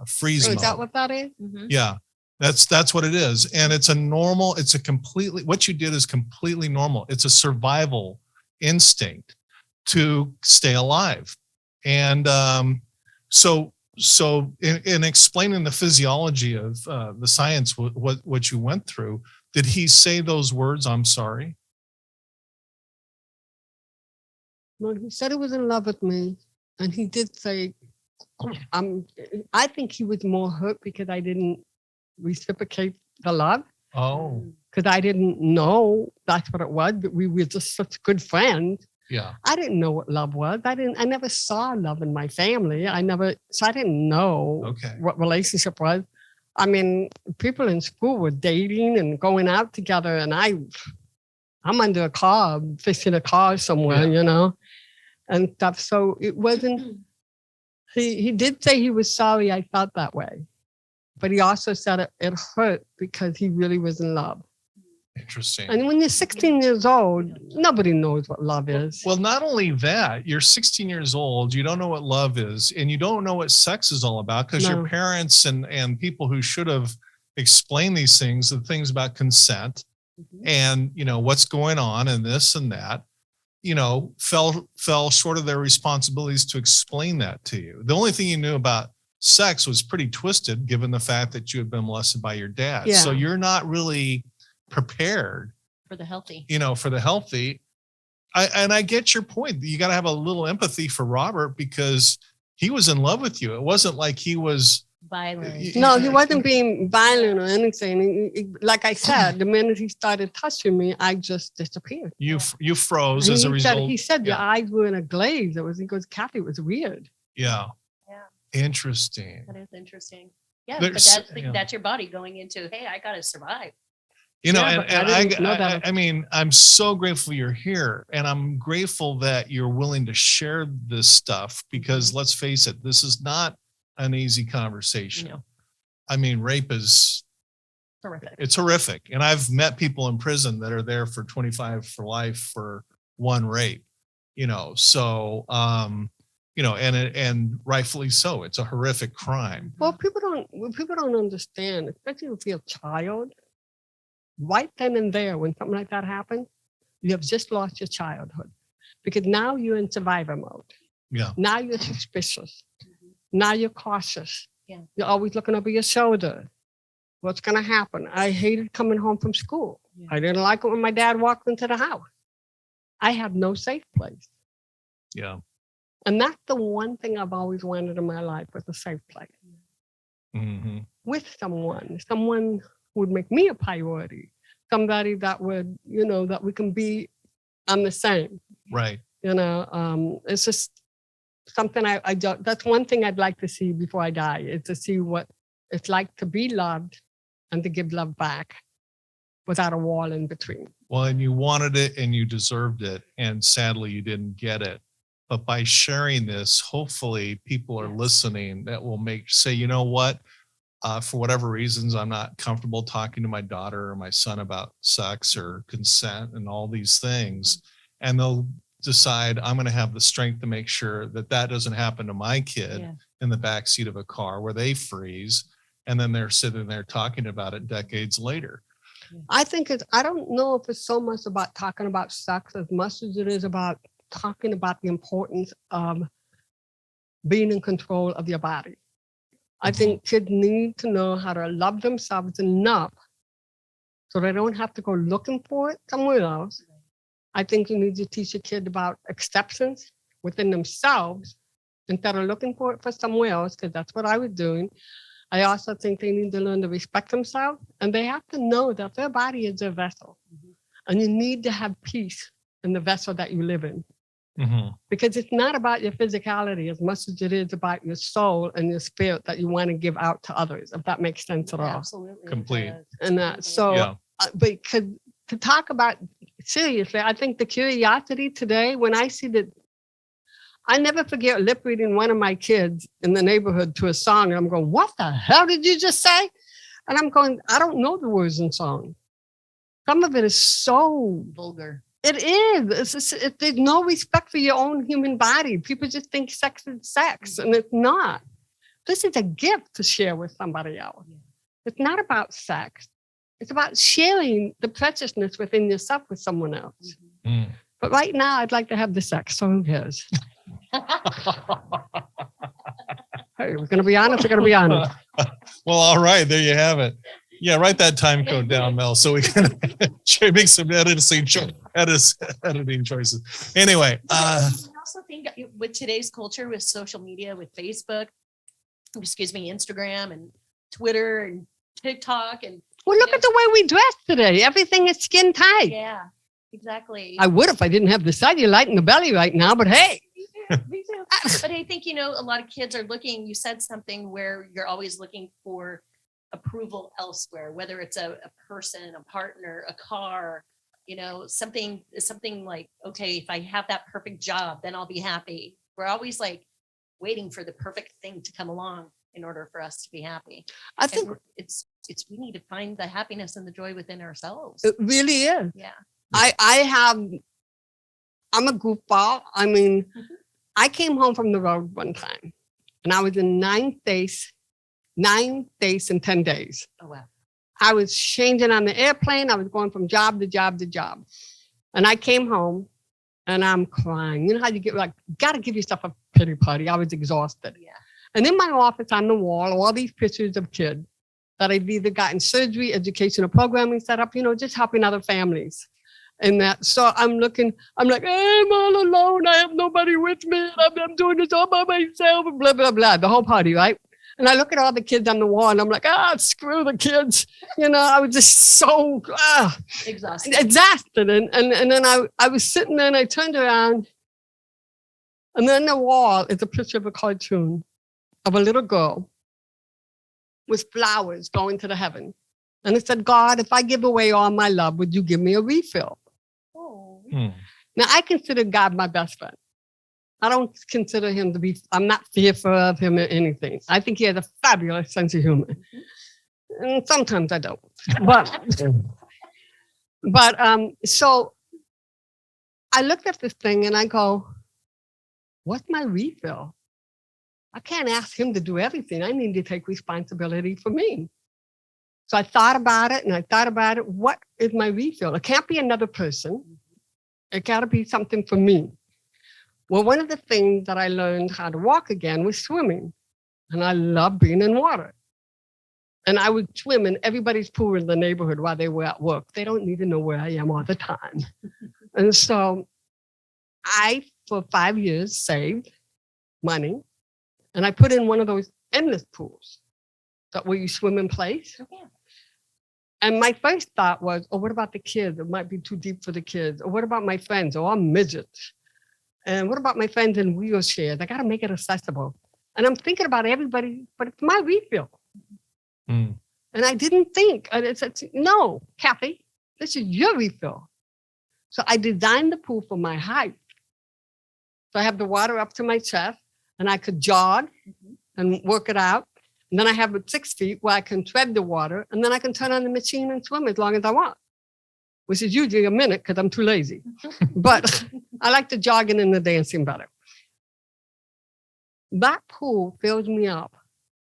freeze So mode. is that what that is? Mhm. Yeah, that's what it is. And it's a completely, what you did is completely normal. It's a survival instinct to stay alive. And so in explaining the physiology of the science, what you went through, did he say those words, I'm sorry? Well, he said he was in love with me. And he did say, I think he was more hurt because I didn't reciprocate the love. Oh, Because I didn't know that's what it was, but we were just such good friends. yeah. I didn't know what love was. I never saw love in my family. I didn't know Okay. what relationship was. I mean, people in school were dating and going out together, and I'm under a car, fixing a car somewhere, and stuff. So it wasn't, he did say he was sorry I felt that way, but he also said it hurt because he really was in love. Interesting. And when you're 16 years old, nobody knows what love is. Well, not only that, you're 16 years old, you don't know what love is, and you don't know what sex is all about because your No. parents and people who should have explained these things, the things about consent Mhm. and, what's going on and this and that, fell short of their responsibilities to explain that to you. The only thing you knew about sex was pretty twisted given the fact that you had been molested by your dad. So Yeah. you're not really prepared, For the healthy. for the healthy. I get your point. You got to have a little empathy for Robert because he was in love with you. It wasn't like he was Violent. No, he wasn't being violent or anything. Like I said, the minute he started touching me, I just disappeared. you froze And as a he result. said your Yeah. eyes were in a glaze. He goes, Kathy, it was weird. Yeah. Yeah. Interesting. That is interesting. Yeah, There's- but that's your body going into, hey, I gotta survive. Yeah, but I didn't know that. I mean, I'm so grateful you're here, and I'm grateful that you're willing to share this stuff because let's face it, this is not an easy conversation. No. I mean, rape is Horrific. it's horrific, and I've met people in prison that are there for 25 for life for one rape. So and rightfully so. It's a horrific crime. Well, people don't understand, especially if you're a child. Right then and there, when something like that happens, you have just lost your childhood because now you're in survivor mode. Yeah. Now you're suspicious. Now you're cautious. Yeah. You're always looking over your shoulder. What's going to happen? I hated coming home from school. Yeah. I didn't like it when my dad walked into the house. I had no safe place. Yeah. And that's the one thing I've always wanted in my life, was a safe place Hmm. with someone who would make me a priority, somebody that would, that we can be on the same. Right. It's just something I don't, that's one thing I'd like to see before I die, is to see what it's like to be loved and to give love back without a wall in between. Well, and you wanted it and you deserved it. And sadly, you didn't get it. But by sharing this, hopefully people are listening that will say, you know what? For whatever reasons, I'm not comfortable talking to my daughter or my son about sex or consent and all these things. And they'll decide, I'm going to have the strength to make sure that that doesn't happen to my kid in the backseat of a car where they freeze. And then they're sitting there talking about it decades later. I think I don't know if it's so much about talking about sex as much as it is about talking about the importance of being in control of your body. I think kids need to know how to love themselves enough so they don't have to go looking for it somewhere else. I think you need to teach a kid about acceptance within themselves instead of looking for it for somewhere else, because that's what I was doing. I also think they need to learn to respect themselves, and they have to know that their body is their vessel. And you need to have peace in the vessel that you live in. Because it's not about your physicality as much as it is about your soul and your spirit that you want to give out to others, if that makes sense at all. Absolutely. Complete. And but to talk about seriously, I think the curiosity today, when I see that, I never forget lip reading one of my kids in the neighborhood to a song, and I'm going, what the hell did you just say? And I'm going, I don't know the words in song. Some of it is so vulgar. It is. There's no respect for your own human body. People just think sex is sex, and it's not. This is a gift to share with somebody else. It's not about sex. It's about sharing the preciousness within yourself with someone else. But right now, I'd like to have the sex, so who cares? Hey, we're going to be honest. We're going to be honest. Well, all right. There you have it. Yeah, write that time code down, Mel, so we can make some editing choices. Anyway. I also think with today's culture, with social media, with Facebook, Instagram and Twitter and TikTok. And well, look at the way we dress today. Everything is skin tight. Yeah, exactly. I would if I didn't have the cellulite in the belly right now, but hey. Me too. But I think, a lot of kids are looking, you said something where you're always looking for approval elsewhere, whether it's a person, a partner, a car, something like, okay, if I have that perfect job, then I'll be happy. We're always like waiting for the perfect thing to come along in order for us to be happy. I think we need to find the happiness and the joy within ourselves. It really is. Yeah. I'm a goofball. I mean, I came home from the road one time and I was in 9 days in 10 days. Oh, wow. I was changing on the airplane. I was going from job to job to job. And I came home and I'm crying. You know how you get got to give yourself a pity party. I was exhausted. Yeah. And in my office on the wall, all these pictures of kids that I've either gotten surgery, educational programming set up, just helping other families. And that, so I'm like, hey, I'm all alone. I have nobody with me. I'm doing this all by myself, and blah, blah, blah, the whole party, right? And I look at all the kids on the wall and I'm like, screw the kids. I was just so exhausted. And then I was sitting there and I turned around and then the wall is a picture of a cartoon of a little girl with flowers going to the heaven. And it said, God, if I give away all my love, would you give me a refill? Oh. Now, I consider God my best friend. I don't consider him to be, I'm not fearful of him or anything. I think he has a fabulous sense of humor. And sometimes I don't. So I looked at this thing and I go, what's my refill? I can't ask him to do everything. I need to take responsibility for me. So I thought about it and I thought about it. What is my refill? It can't be another person. It got to be something for me. Well, one of the things that I learned how to walk again was swimming. and I love being in water. And I would swim in everybody's pool in the neighborhood while they were at work. They don't need to know where I am all the time. And so I, for 5 years, saved money, and I put in one of those endless pools that where you swim in place. Okay. And my first thought was, oh, what about the kids? It might be too deep for the kids. Or what about my friends? Oh, I'm midgets. And what about my friends in wheelchairs? I got to make it accessible. And I'm thinking about everybody, but it's my refill. Mm. And I didn't think. And it said, no, Kathy, this is your refill. So I designed the pool for my height. So I have the water up to my chest, and I could jog and work it out. And then I have it 6 feet where I can tread the water, and then I can turn on the machine and swim as long as I want, which is usually a minute because I'm too lazy. But I like the jogging and the dancing better. That pool fills me up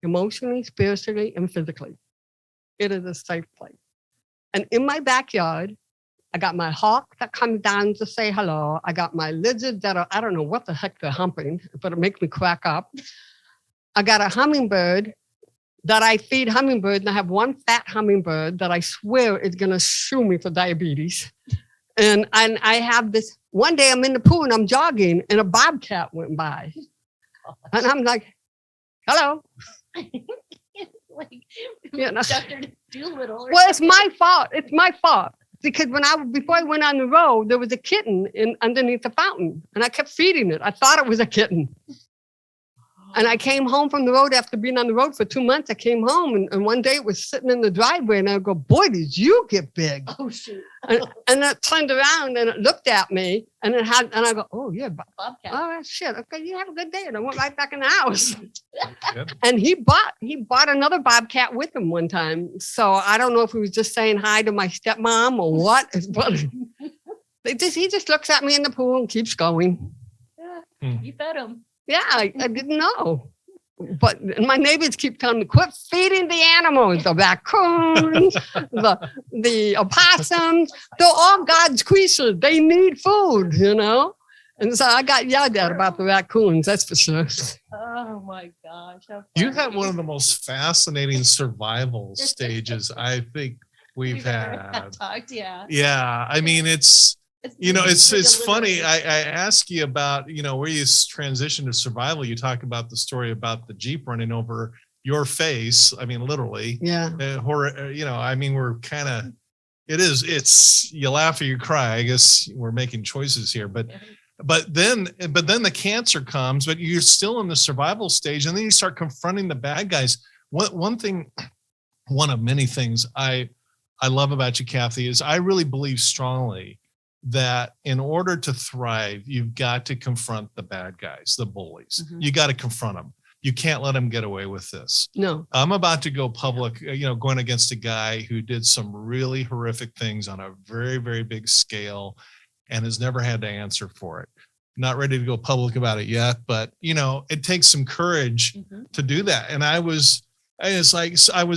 emotionally, spiritually, and physically. It is a safe place. And in my backyard, I got my hawk that comes down to say hello. I got my lizards that are, I don't know what the heck they're humping, but it makes me crack up. I got a hummingbird that I feed hummingbirds, and I have one fat hummingbird that I swear is going to sue me for diabetes. And I have this, one day I'm in the pool and I'm jogging and a bobcat went by. And I'm like, hello. Like, You know. Dr. Doolittle. Well, it's my fault. It's my fault. Because before I went on the road, there was a kitten underneath the fountain, and I kept feeding it. I thought it was a kitten. And I came home from the road after being on the road for 2 months. I came home, and one day it was sitting in the driveway, and I go, boy, did you get big. Oh, shoot. And it turned around and it looked at me, and I go, oh, yeah, Bobcat. oh, shit. Okay, you have a good day. And I went right back in the house. Good. And he bought another bobcat with him one time. So I don't know if he was just saying hi to my stepmom or what, but he just looks at me in the pool and keeps going. Yeah, you fed him. Yeah, I didn't know. But my neighbors keep telling me, quit feeding the animals, the raccoons, the opossums. They're all God's creatures. They need food, you know? And so I got yelled at about the raccoons, that's for sure. Oh my gosh. You had one of the most fascinating survival stages I think we've had. Talked, yeah. Yeah, I mean, it's funny. delivery. I ask you about, where you transition to survival. You talk about the story about the Jeep running over your face. I mean, literally. Yeah. We're kind of, it's, you laugh or you cry. I guess we're making choices here, but then the cancer comes, but you're still in the survival stage. And then you start confronting the bad guys. One of many things I love about you, Kathy, is I really believe strongly that in order to thrive, you've got to confront the bad guys, the bullies. Mm-hmm. You got to confront them. You can't let them get away with this. No. I'm about to go public, going against a guy who did some really horrific things on a very, very big scale and has never had to answer for it. Not ready to go public about it yet, but it takes some courage to do that. And I was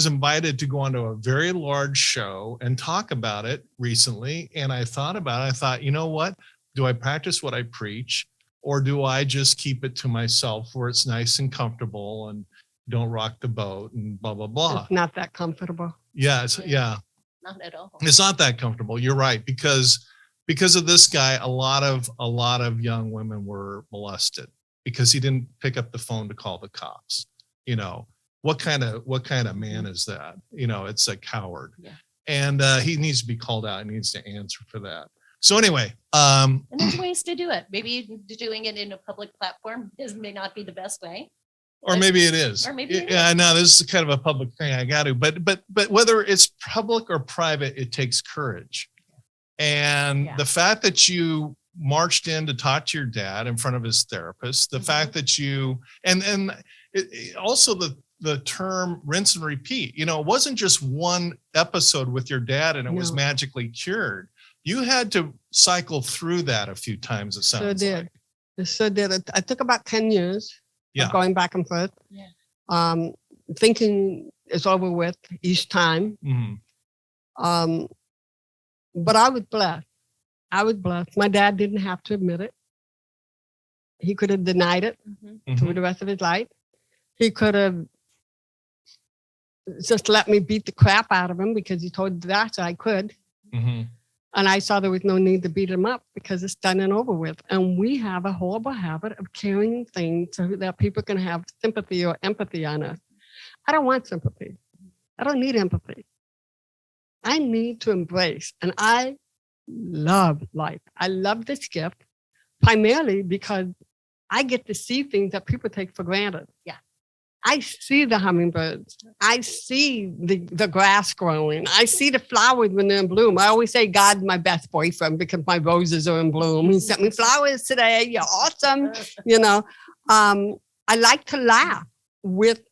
invited to go onto a very large show and talk about it recently. And I thought about it. I thought, you know what? Do I practice what I preach, or do I just keep it to myself where it's nice and comfortable and don't rock the boat and blah, blah, blah. It's not that comfortable. Yeah. Not at all. It's not that comfortable. You're right. Because of this guy, a lot of young women were molested because he didn't pick up the phone to call the cops. What kind of man is that? It's a coward. Yeah. And he needs to be called out and needs to answer for that. So anyway, and there's ways to do it. Maybe doing it in a public platform may not be the best way. or maybe it is. Or maybe it yeah, is. no, this is kind of a public thing. I got to, but whether it's public or private, it takes courage. And Yeah. the fact that you marched in to talk to your dad in front of his therapist, the fact that you, also the term rinse and repeat, it wasn't just one episode with your dad and it was No. magically cured. You had to cycle through that a few times. It sounds Sure did. like. It sure did. It took about 10 years Yeah. of going back and forth. Yeah. Thinking it's over with each time. Mhm. But I was blessed. My dad didn't have to admit it. He could have denied it Mhm. Mhm. through the rest of his life. He could have just let me beat the crap out of him because he told the doctor I could. Mhm. And I saw there was no need to beat him up because it's done and over with. And we have a horrible habit of carrying things so that people can have sympathy or empathy on us. I don't want sympathy. I don't need empathy. I need to embrace. And I love life. I love this gift primarily because I get to see things that people take for granted. Yeah. I see the hummingbirds. I see the grass growing. I see the flowers when they're in bloom. I always say God's my best boyfriend because my roses are in bloom. He sent me flowers today. You're awesome. You know, I like to laugh with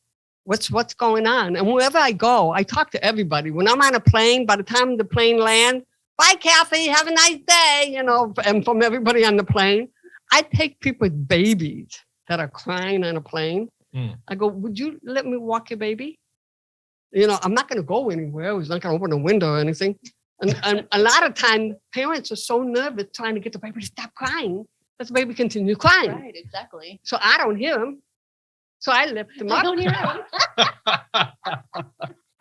what's going on. And wherever I go, I talk to everybody. When I'm on a plane, by the time the plane lands, bye, Kathy, have a nice day, you know, and from everybody on the plane, I take people's babies that are crying on a plane. I go, would you let me walk your baby? You know, I'm not going to go anywhere. I was not going to open a window or anything. And a lot of times, parents are so nervous trying to get the baby to stop crying that the baby continues crying. Right, exactly. So I don't hear him. So I lift him I up. don't hear him.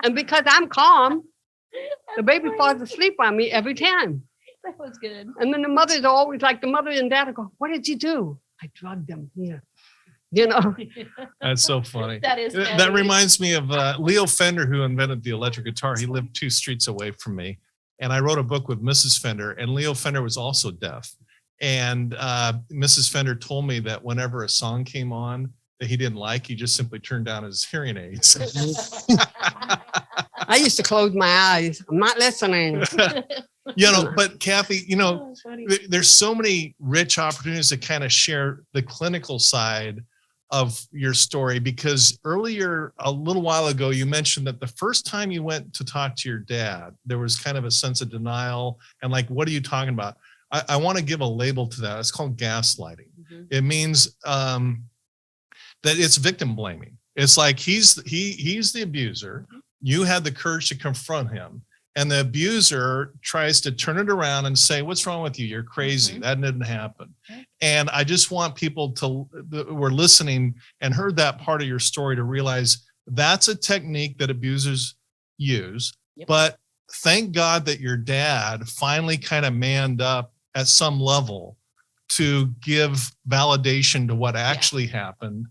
And because I'm calm, the baby falls asleep on me every time. That was good. And then the mothers are always like, the mother and dad go, what did you do? I drugged them here. You know, That's so funny. That is That funny. reminds me of Leo Fender, who invented the electric guitar. He lived 2 streets away from me. And I wrote a book with Mrs. Fender, and Leo Fender was also deaf. And Mrs. Fender told me that whenever a song came on that he didn't like, he just simply turned down his hearing aids. I used to close my eyes. I'm not listening. You know, but Kathy, you know, Oh, that's funny. there's so many rich opportunities to kind of share the clinical side of your story, because earlier, a little while ago, you mentioned that the first time you went to talk to your dad, there was kind of a sense of denial and like, what are you talking about? I want to give a label to that. It's called gaslighting. Mhm. It means that it's victim blaming. It's like he's the abuser. You had the courage to confront him. And the abuser tries to turn it around and say, what's wrong with you? You're crazy. Mhm. That didn't happen. Okay. And I just want people who were listening and heard that part of your story to realize that's a technique that abusers use. Yep. But thank God that your dad finally kind of manned up at some level to give validation to what actually happened.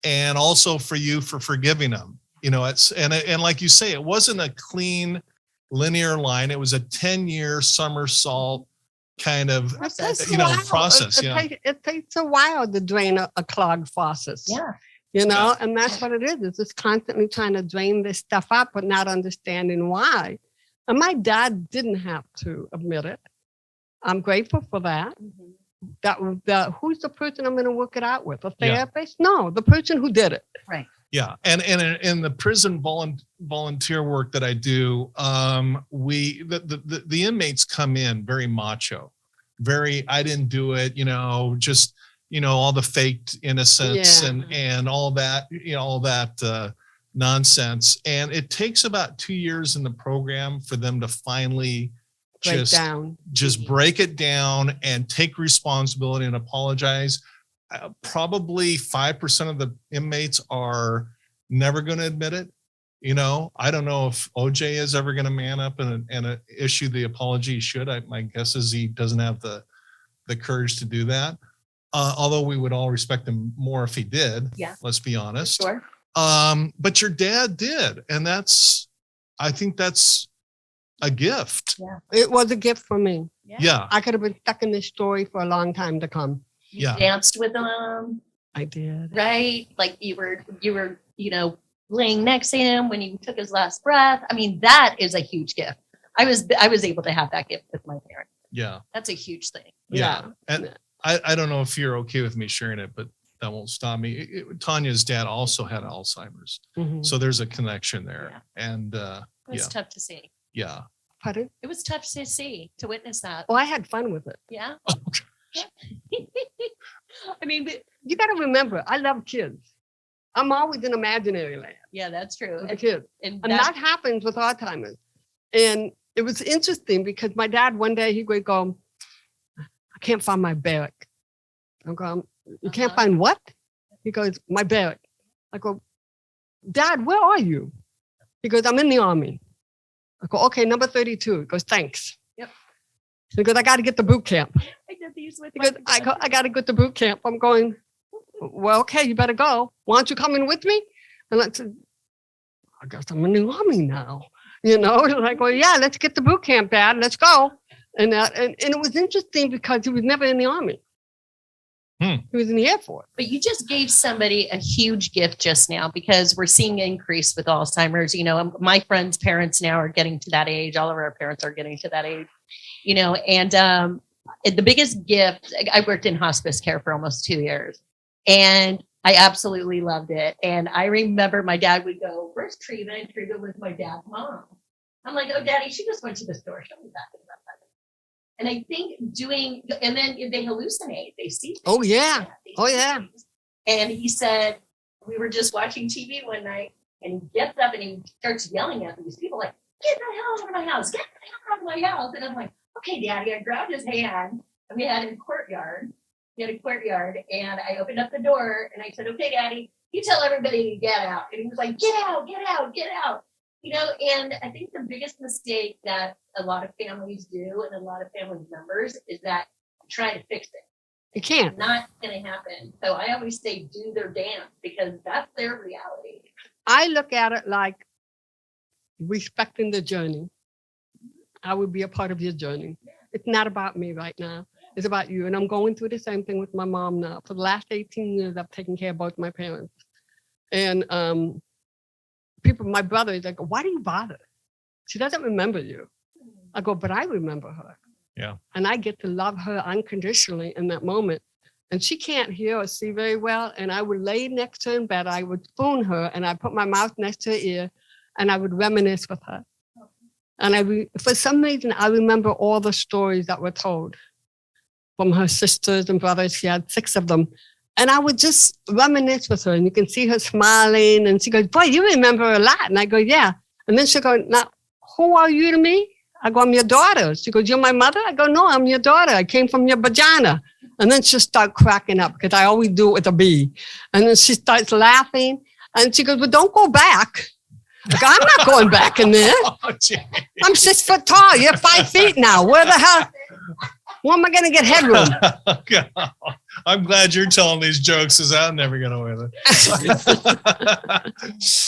And also for you for forgiving him. You know, and like you say, it wasn't a clean linear line. It was a 10-year somersault kind of, Process. takes a you know, while. process. It, Yeah. it takes a while to drain a clogged faucet. Yeah. You know, and that's what it is. It's just constantly trying to drain this stuff up, but not understanding why. And my dad didn't have to admit it. I'm grateful for that. Mhm. Who's the person I'm going to work it out with? A Yeah. therapist? No, the person who did it. Right. Yeah. And in the prison volunteer work that I do, the inmates come in very macho, very, I didn't do it, you know, just, you know, all the faked innocence Yeah. and all that, you know, all that nonsense. And it takes about 2 years in the program for them to finally just break it down and take responsibility and apologize. Probably 5% of the inmates are never going to admit it. You know, I don't know if OJ is ever going to man up and issue the apology he should. My guess is he doesn't have the courage to do that. Although we would all respect him more if he did. Yeah. Let's be honest. Sure. But your dad did. And I think that's a gift. Yeah. It was a gift for me. Yeah. I could have been stuck in this story for a long time to come. You Yeah. danced with them, I did. right? Like you were, you know, laying next to him when he took his last breath. I mean, that is a huge gift. I was able to have that gift with my parents. Yeah. That's a huge thing. Yeah. And I don't know if you're okay with me sharing it, but that won't stop me. Tanya's dad also had Alzheimer's. Mhm. So there's a connection there. Yeah. And It was tough to see. yeah. Pardon? It was tough to see, to witness that. Oh, I had fun with it. Yeah. I mean, you got to remember, I love kids. I'm always in imaginary land Yeah, that's true. with the kids. And And that happens with Alzheimer's. And it was interesting because my dad, one day, he would go, I can't find my barrack. I'm going, you can't Uh-huh. find what? He goes, my barrack. I go, Dad, where are you? He goes, I'm in the Army. I go, okay, number 32. He goes, thanks. Yep. He goes, I got to get to boot camp. I did these with He goes, I got to go to boot camp. I'm going, well, okay, you better go. Why don't you come in with me? And I said, I guess I'm in the Army now. You know, like, well, yeah, let's get to boot camp, Dad. Let's go. And it was interesting because he was never in the Army. He was in the Air Force. But you just gave somebody a huge gift just now, because we're seeing an increase with Alzheimer's. You know, my friends' parents now are getting to that age. All of our parents are getting to that age, you know, and the biggest gift, I worked in hospice care for almost 2 years, and I absolutely loved it. And I remember my dad would go, where's Treva? And Treva was my dad's mom. I'm like, oh, Daddy, she just went to the store. She'll be back in about 5 minutes. And I think and then they hallucinate, they see things. Oh, yeah. They Oh, see yeah. things. And he said, we were just watching TV one night, and he gets up and he starts yelling at these people like, get the hell out of my house, get the hell out of my house. And I'm like, okay, Daddy. I grabbed his hand, and we had a courtyard. And I opened up the door, and I said, okay, Daddy, you tell everybody to get out. And he was like, get out, get out, get out. You know, and I think the biggest mistake that a lot of families do, and a lot of family members, is that try to fix it. You can't. Not going to happen. So I always say do their dance, because that's their reality. I look at it like respecting the journey. I would be a part of your journey. It's not about me right now. It's about you. And I'm going through the same thing with my mom now. For the last 18 years, I've taken care of both my parents. And my brother, they go, why do you bother? She doesn't remember you. I go, but I remember her. Yeah. And I get to love her unconditionally in that moment. And she can't hear or see very well. And I would lay next to her in bed. I would spoon her, and I'd put my mouth next to her ear, and I would reminisce with her. And for some reason, I remember all the stories that were told from her sisters and brothers. She had 6 of them. And I would just reminisce with her, and you can see her smiling, and she goes, boy, you remember a lot. And I go, yeah. And then she'll go, now, who are you to me? I go, I'm your daughter. She goes, you're my mother? I go, no, I'm your daughter. I came from your vagina. And then she'll start cracking up, because I always do it with a B. And then she starts laughing, and she goes, well, don't go back. I go, I'm not going back in there. I'm 6 foot tall. You're 5 feet now. Where the hell? Where am I going to get headroom? I'm glad you're telling these jokes, because I'm never going to with it.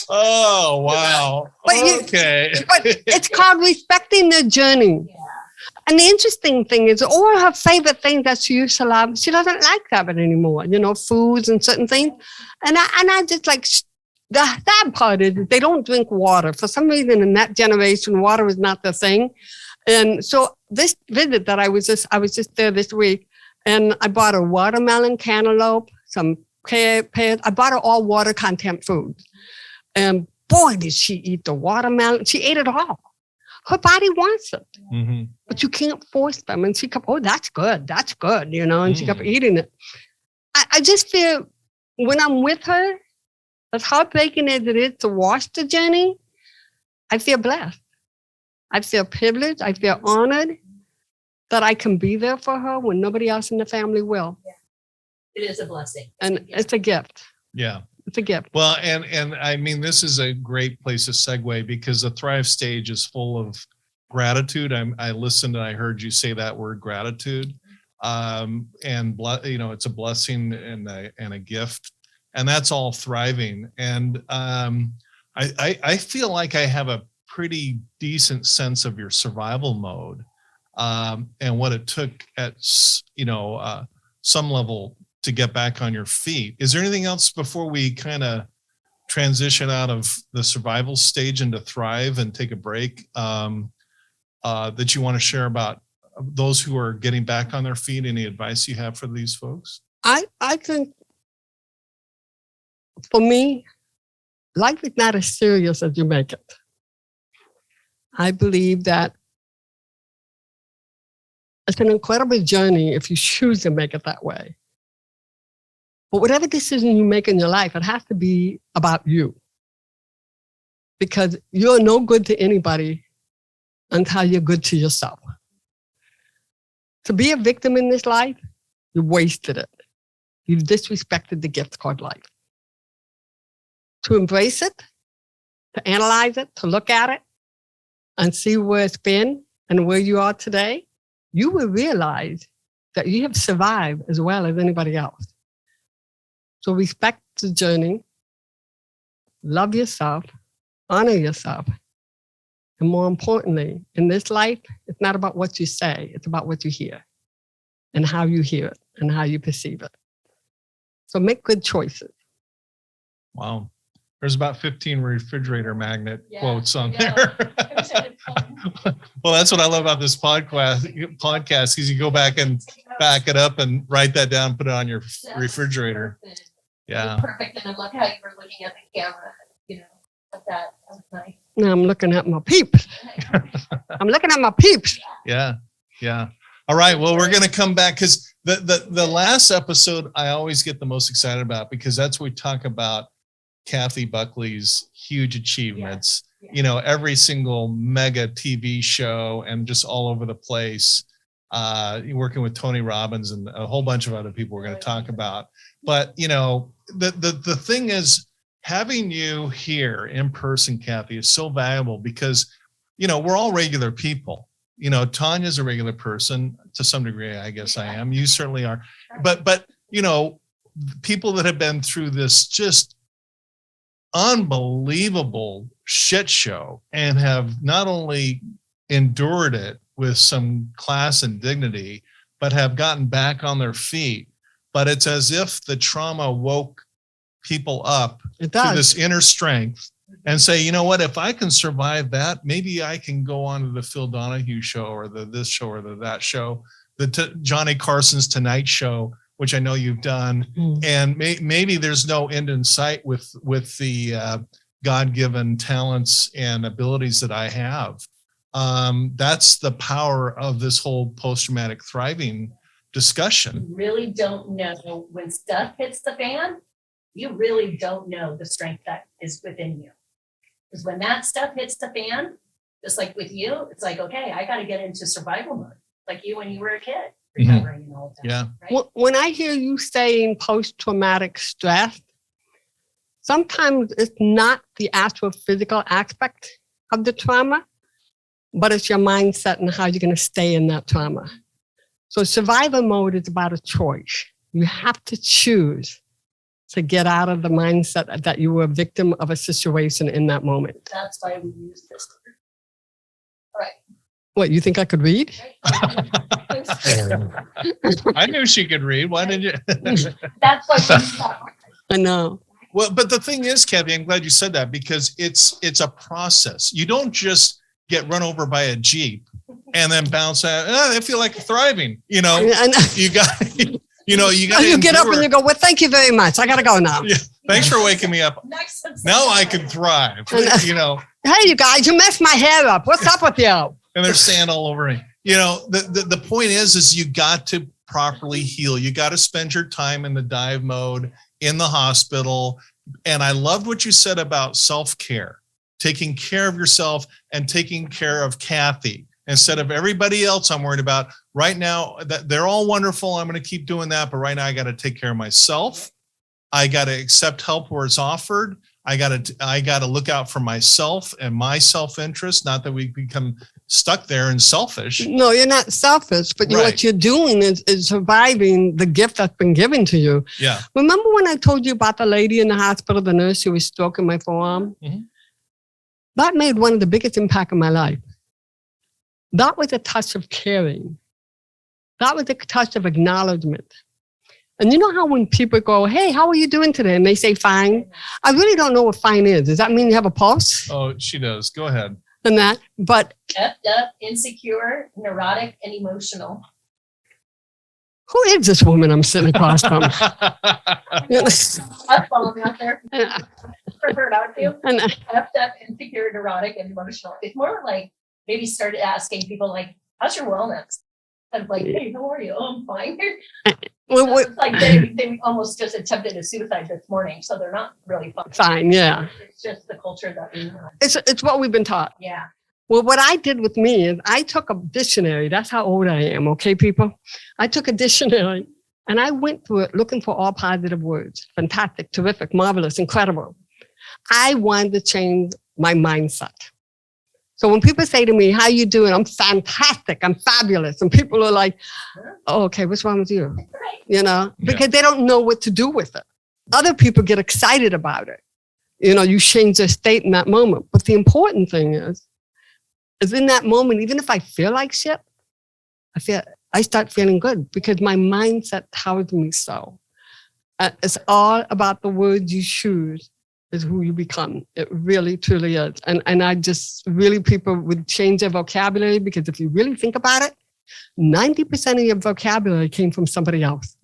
Oh, wow. But but it's called respecting the journey. Yeah. And the interesting thing is, all her favorite things that she used to love, she doesn't like that anymore. You know, foods and certain things. And I just like, the sad part is they don't drink water. For some reason in that generation, water is not the thing. And so this visit that I was just there this week, and I bought a watermelon, cantaloupe, some pears. I bought her all water content foods. And boy, did she eat the watermelon. She ate it all. Her body wants it, but you can't force them. And she kept, oh, that's good, you know, and she kept eating it. I just feel when I'm with her, as heartbreaking as it is to watch the journey, I feel blessed. I feel privileged. I feel honored that I can be there for her when nobody else in the family will. Yeah. It is a blessing. And it's a gift. Yeah. It's a gift. Well, and I mean, this is a great place to segue, because the Thrive stage is full of gratitude. I listened and I heard you say that word, gratitude. And you know, it's a blessing and a gift, and that's all thriving. And I feel like I have a pretty decent sense of your survival mode, and what it took at, you know, some level to get back on your feet. Is there anything else before we kind of transition out of the survival stage into thrive and take a break, that you want to share about those who are getting back on their feet? Any advice you have for these folks? I think for me, life is not as serious as you make it. I believe that it's an incredible journey if you choose to make it that way. But whatever decision you make in your life, it has to be about you. Because you're no good to anybody until you're good to yourself. To be a victim in this life, you wasted it. You disrespected the gift called life. to embrace it, to analyze it, to look at it, and see where it's been and where you are today, you will realize that you have survived as well as anybody else. So respect the journey, love yourself, honor yourself. And more importantly, in this life, it's not about what you say, it's about what you hear and how you hear it and how you perceive it. So make good choices. Wow. There's about 15 refrigerator magnet Yeah, quotes on I know. there. I wish I had fun. Well, that's what I love about this podcast because you go back and back it up and write that down, put it on your refrigerator. Perfect. Yeah. Perfect. And I love how you were looking at the camera, like that. That was nice. Now I'm looking at my peeps. I'm looking at my peeps. Yeah. Yeah. All right. Well, we're going to come back because the last episode I always get the most excited about because that's where we talk about Kathy Buckley's huge achievements, every single mega TV show and just all over the place, working with Tony Robbins and a whole bunch of other people we're going to talk about. But, the thing is having you here in person, Kathy, is so valuable because, we're all regular people. Tanya's a regular person to some degree, I guess I am. You certainly are. But, people that have been through this just unbelievable shit show and have not only endured it with some class and dignity, but have gotten back on their feet. But it's as if the trauma woke people up to this inner strength and say, you know what, if I can survive that, maybe I can go on to the Phil Donahue show or this show or that show, Johnny Carson's Tonight Show, which I know you've done. And maybe there's no end in sight with the God-given talents and abilities that I have. That's the power of this whole post-traumatic thriving discussion. You really don't know when stuff hits the fan, you really don't know the strength that is within you. Because when that stuff hits the fan, just like with you, it's like, okay, I got to get into survival mode. Like you when you were a kid. Recovering and all that. Yeah. Right? When I hear you saying post-traumatic stress, sometimes it's not the actual physical aspect of the trauma, but it's your mindset and how you're going to stay in that trauma. So survival mode is about a choice. You have to choose to get out of the mindset that you were a victim of a situation in that moment. That's why we use this. Right. What, you think I could read? I knew she could read. Why did you? That's why we use that. I know. Well, but the thing is, Kathy, I'm glad you said that because it's a process. You don't just get run over by a Jeep and then bounce out. I feel like thriving. You got, you get up and you go, well, thank you very much. I got to go now. Yeah, thanks for waking me up. Now I can thrive. Hey, you guys, you messed my hair up. What's up with you? And there's sand all over me. The point is you got to properly heal. You got to spend your time in the dive mode in the hospital. And I loved what you said about self-care, taking care of yourself and taking care of Kathy instead of everybody else I'm worried about right now. That they're all wonderful. I'm going to keep doing that. But right now I got to take care of myself. I got to accept help where it's offered. I got to look out for myself and my self-interest. Not that we become stuck there and selfish. No, you're not selfish, but what you're doing is surviving the gift that's been given to you. Yeah. Remember when I told you about the lady in the hospital, the nurse who was stroking my forearm? Mm-hmm. That made one of the biggest impact of my life. That was a touch of caring. That was a touch of acknowledgement. And you know how when people go, hey, how are you doing today? And they say, fine. I really don't know what fine is. Does that mean you have a pulse? Oh, she does. Go ahead. And that, but. Effed up, insecure, neurotic, and emotional. Who is this woman I'm sitting across from? That's following out there. Preferred out to you. Effed up, insecure, neurotic, and emotional. It's more like maybe started asking people like, how's your wellness? I'm like, hey, how are you? Oh, I'm fine. Well, it's like they almost just attempted a suicide this morning, so they're not really fine. Fine, yeah. It's just the culture that we have. It's what we've been taught. Yeah. Well, what I did with me is I took a dictionary. That's how old I am, okay, people? I took a dictionary and I went through it looking for all positive words. Fantastic, terrific, marvelous, incredible. I wanted to change my mindset. So when people say to me, how you doing? I'm fantastic. I'm fabulous. And people are like, oh, okay, what's wrong with you? You know, because they don't know what to do with it. Other people get excited about it. You know, you change their state in that moment. But the important thing is in that moment, even if I feel like shit, I start feeling good because my mindset tells me so. It's all about the words you choose is who you become. It really, truly is. And I just really, people would change their vocabulary because if you really think about it, 90% of your vocabulary came from somebody else.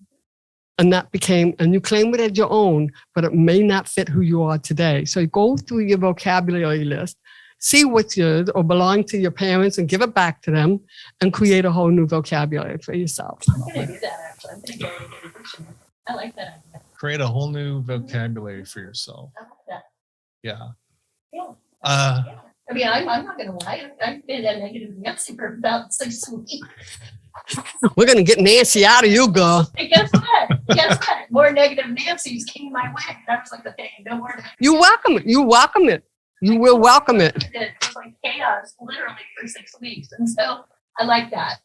And that became, and you claim it as your own, but it may not fit who you are today. So go through your vocabulary list, see what's yours or belong to your parents and give it back to them and create a whole new vocabulary for yourself. I'm going to do that, actually. I'm going to go and get a dictionary. I like that idea. Create a whole new vocabulary for yourself. I like that. Yeah. Yeah. Uh, I mean, I'm not going to lie. I've been a negative Nancy for about 6 weeks. We're going to get Nancy out of you, girl. And guess what? Guess what? More negative Nancy's came my way. I was like, okay, no more. You welcome it. You welcome it. You will welcome it. It was like chaos, literally for 6 weeks, and so I like that.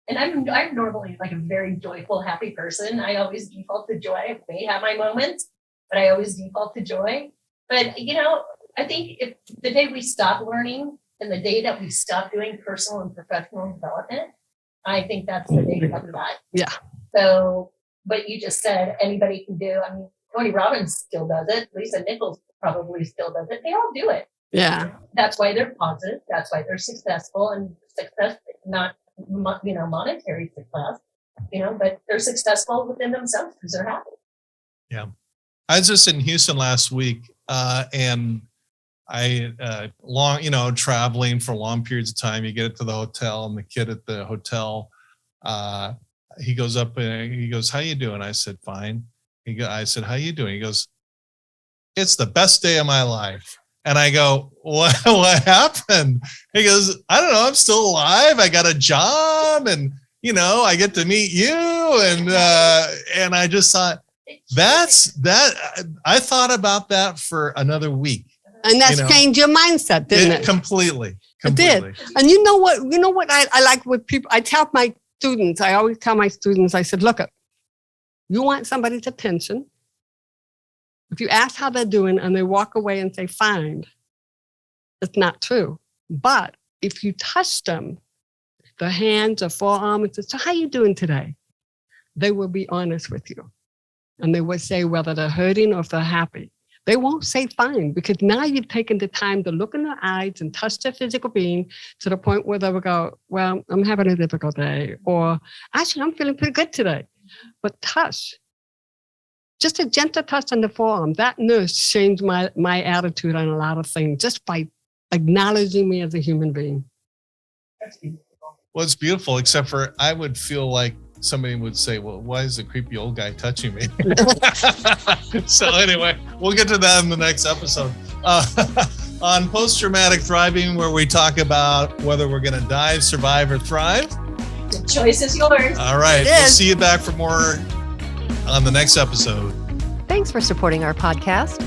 And I'm normally like a very joyful, happy person. I always default to joy. I may have my moments, but I always default to joy. But you know, I think if the day we stop learning and the day that we stop doing personal and professional development, I think that's the day that we die. Yeah. So, what you just said, anybody can do. I mean, Tony Robbins still does it. Lisa Nichols probably still does it. They all do it. Yeah. That's why they're positive. That's why they're successful, and success, not, you know, monetary success, you know, but they're successful within themselves because they're happy. Yeah. I was just in Houston last week, and I traveling for long periods of time. You get to the hotel, and the kid at the hotel, he goes up and he goes, "How you doing?" I said, "Fine." I said, "How you doing?" He goes, "It's the best day of my life." And I go, "What happened?" He goes, "I don't know. I'm still alive. I got a job, and you know, I get to meet you." And I just thought, that. I thought about that for another week. And that's changed your mindset, didn't it? Completely. It did. And you know what I like with people, I tell my students, I always tell my students, I said, look, you want somebody's attention. If you ask how they're doing and they walk away and say, fine, it's not true. But if you touch them, the hands or forearm, and say, so how you doing today? They will be honest with you. And they will say whether they're hurting or if they're happy. They won't say fine, because now you've taken the time to look in their eyes and touch their physical being to the point where they will go, well, I'm having a difficult day, or actually, I'm feeling pretty good today. But touch, just a gentle touch on the forearm, that nurse changed my attitude on a lot of things just by acknowledging me as a human being. That's beautiful. Well, it's beautiful, except for I would feel like somebody would say, well, why is the creepy old guy touching me? So anyway, we'll get to that in the next episode. On post-traumatic thriving, where we talk about whether we're going to die, survive, or thrive. The choice is yours. All right. We'll see you back for more on the next episode. Thanks for supporting our podcast.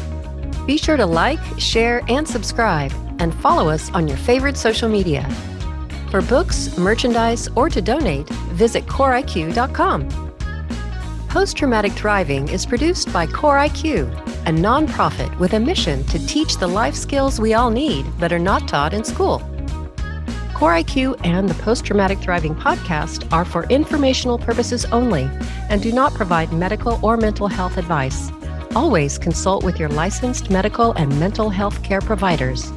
Be sure to like, share, and subscribe, and follow us on your favorite social media. For books, merchandise, or to donate, visit CoreIQ.com. Post-Traumatic Thriving is produced by CoreIQ, a nonprofit with a mission to teach the life skills we all need that are not taught in school. CoreIQ and the Post-Traumatic Thriving podcast are for informational purposes only and do not provide medical or mental health advice. Always consult with your licensed medical and mental health care providers.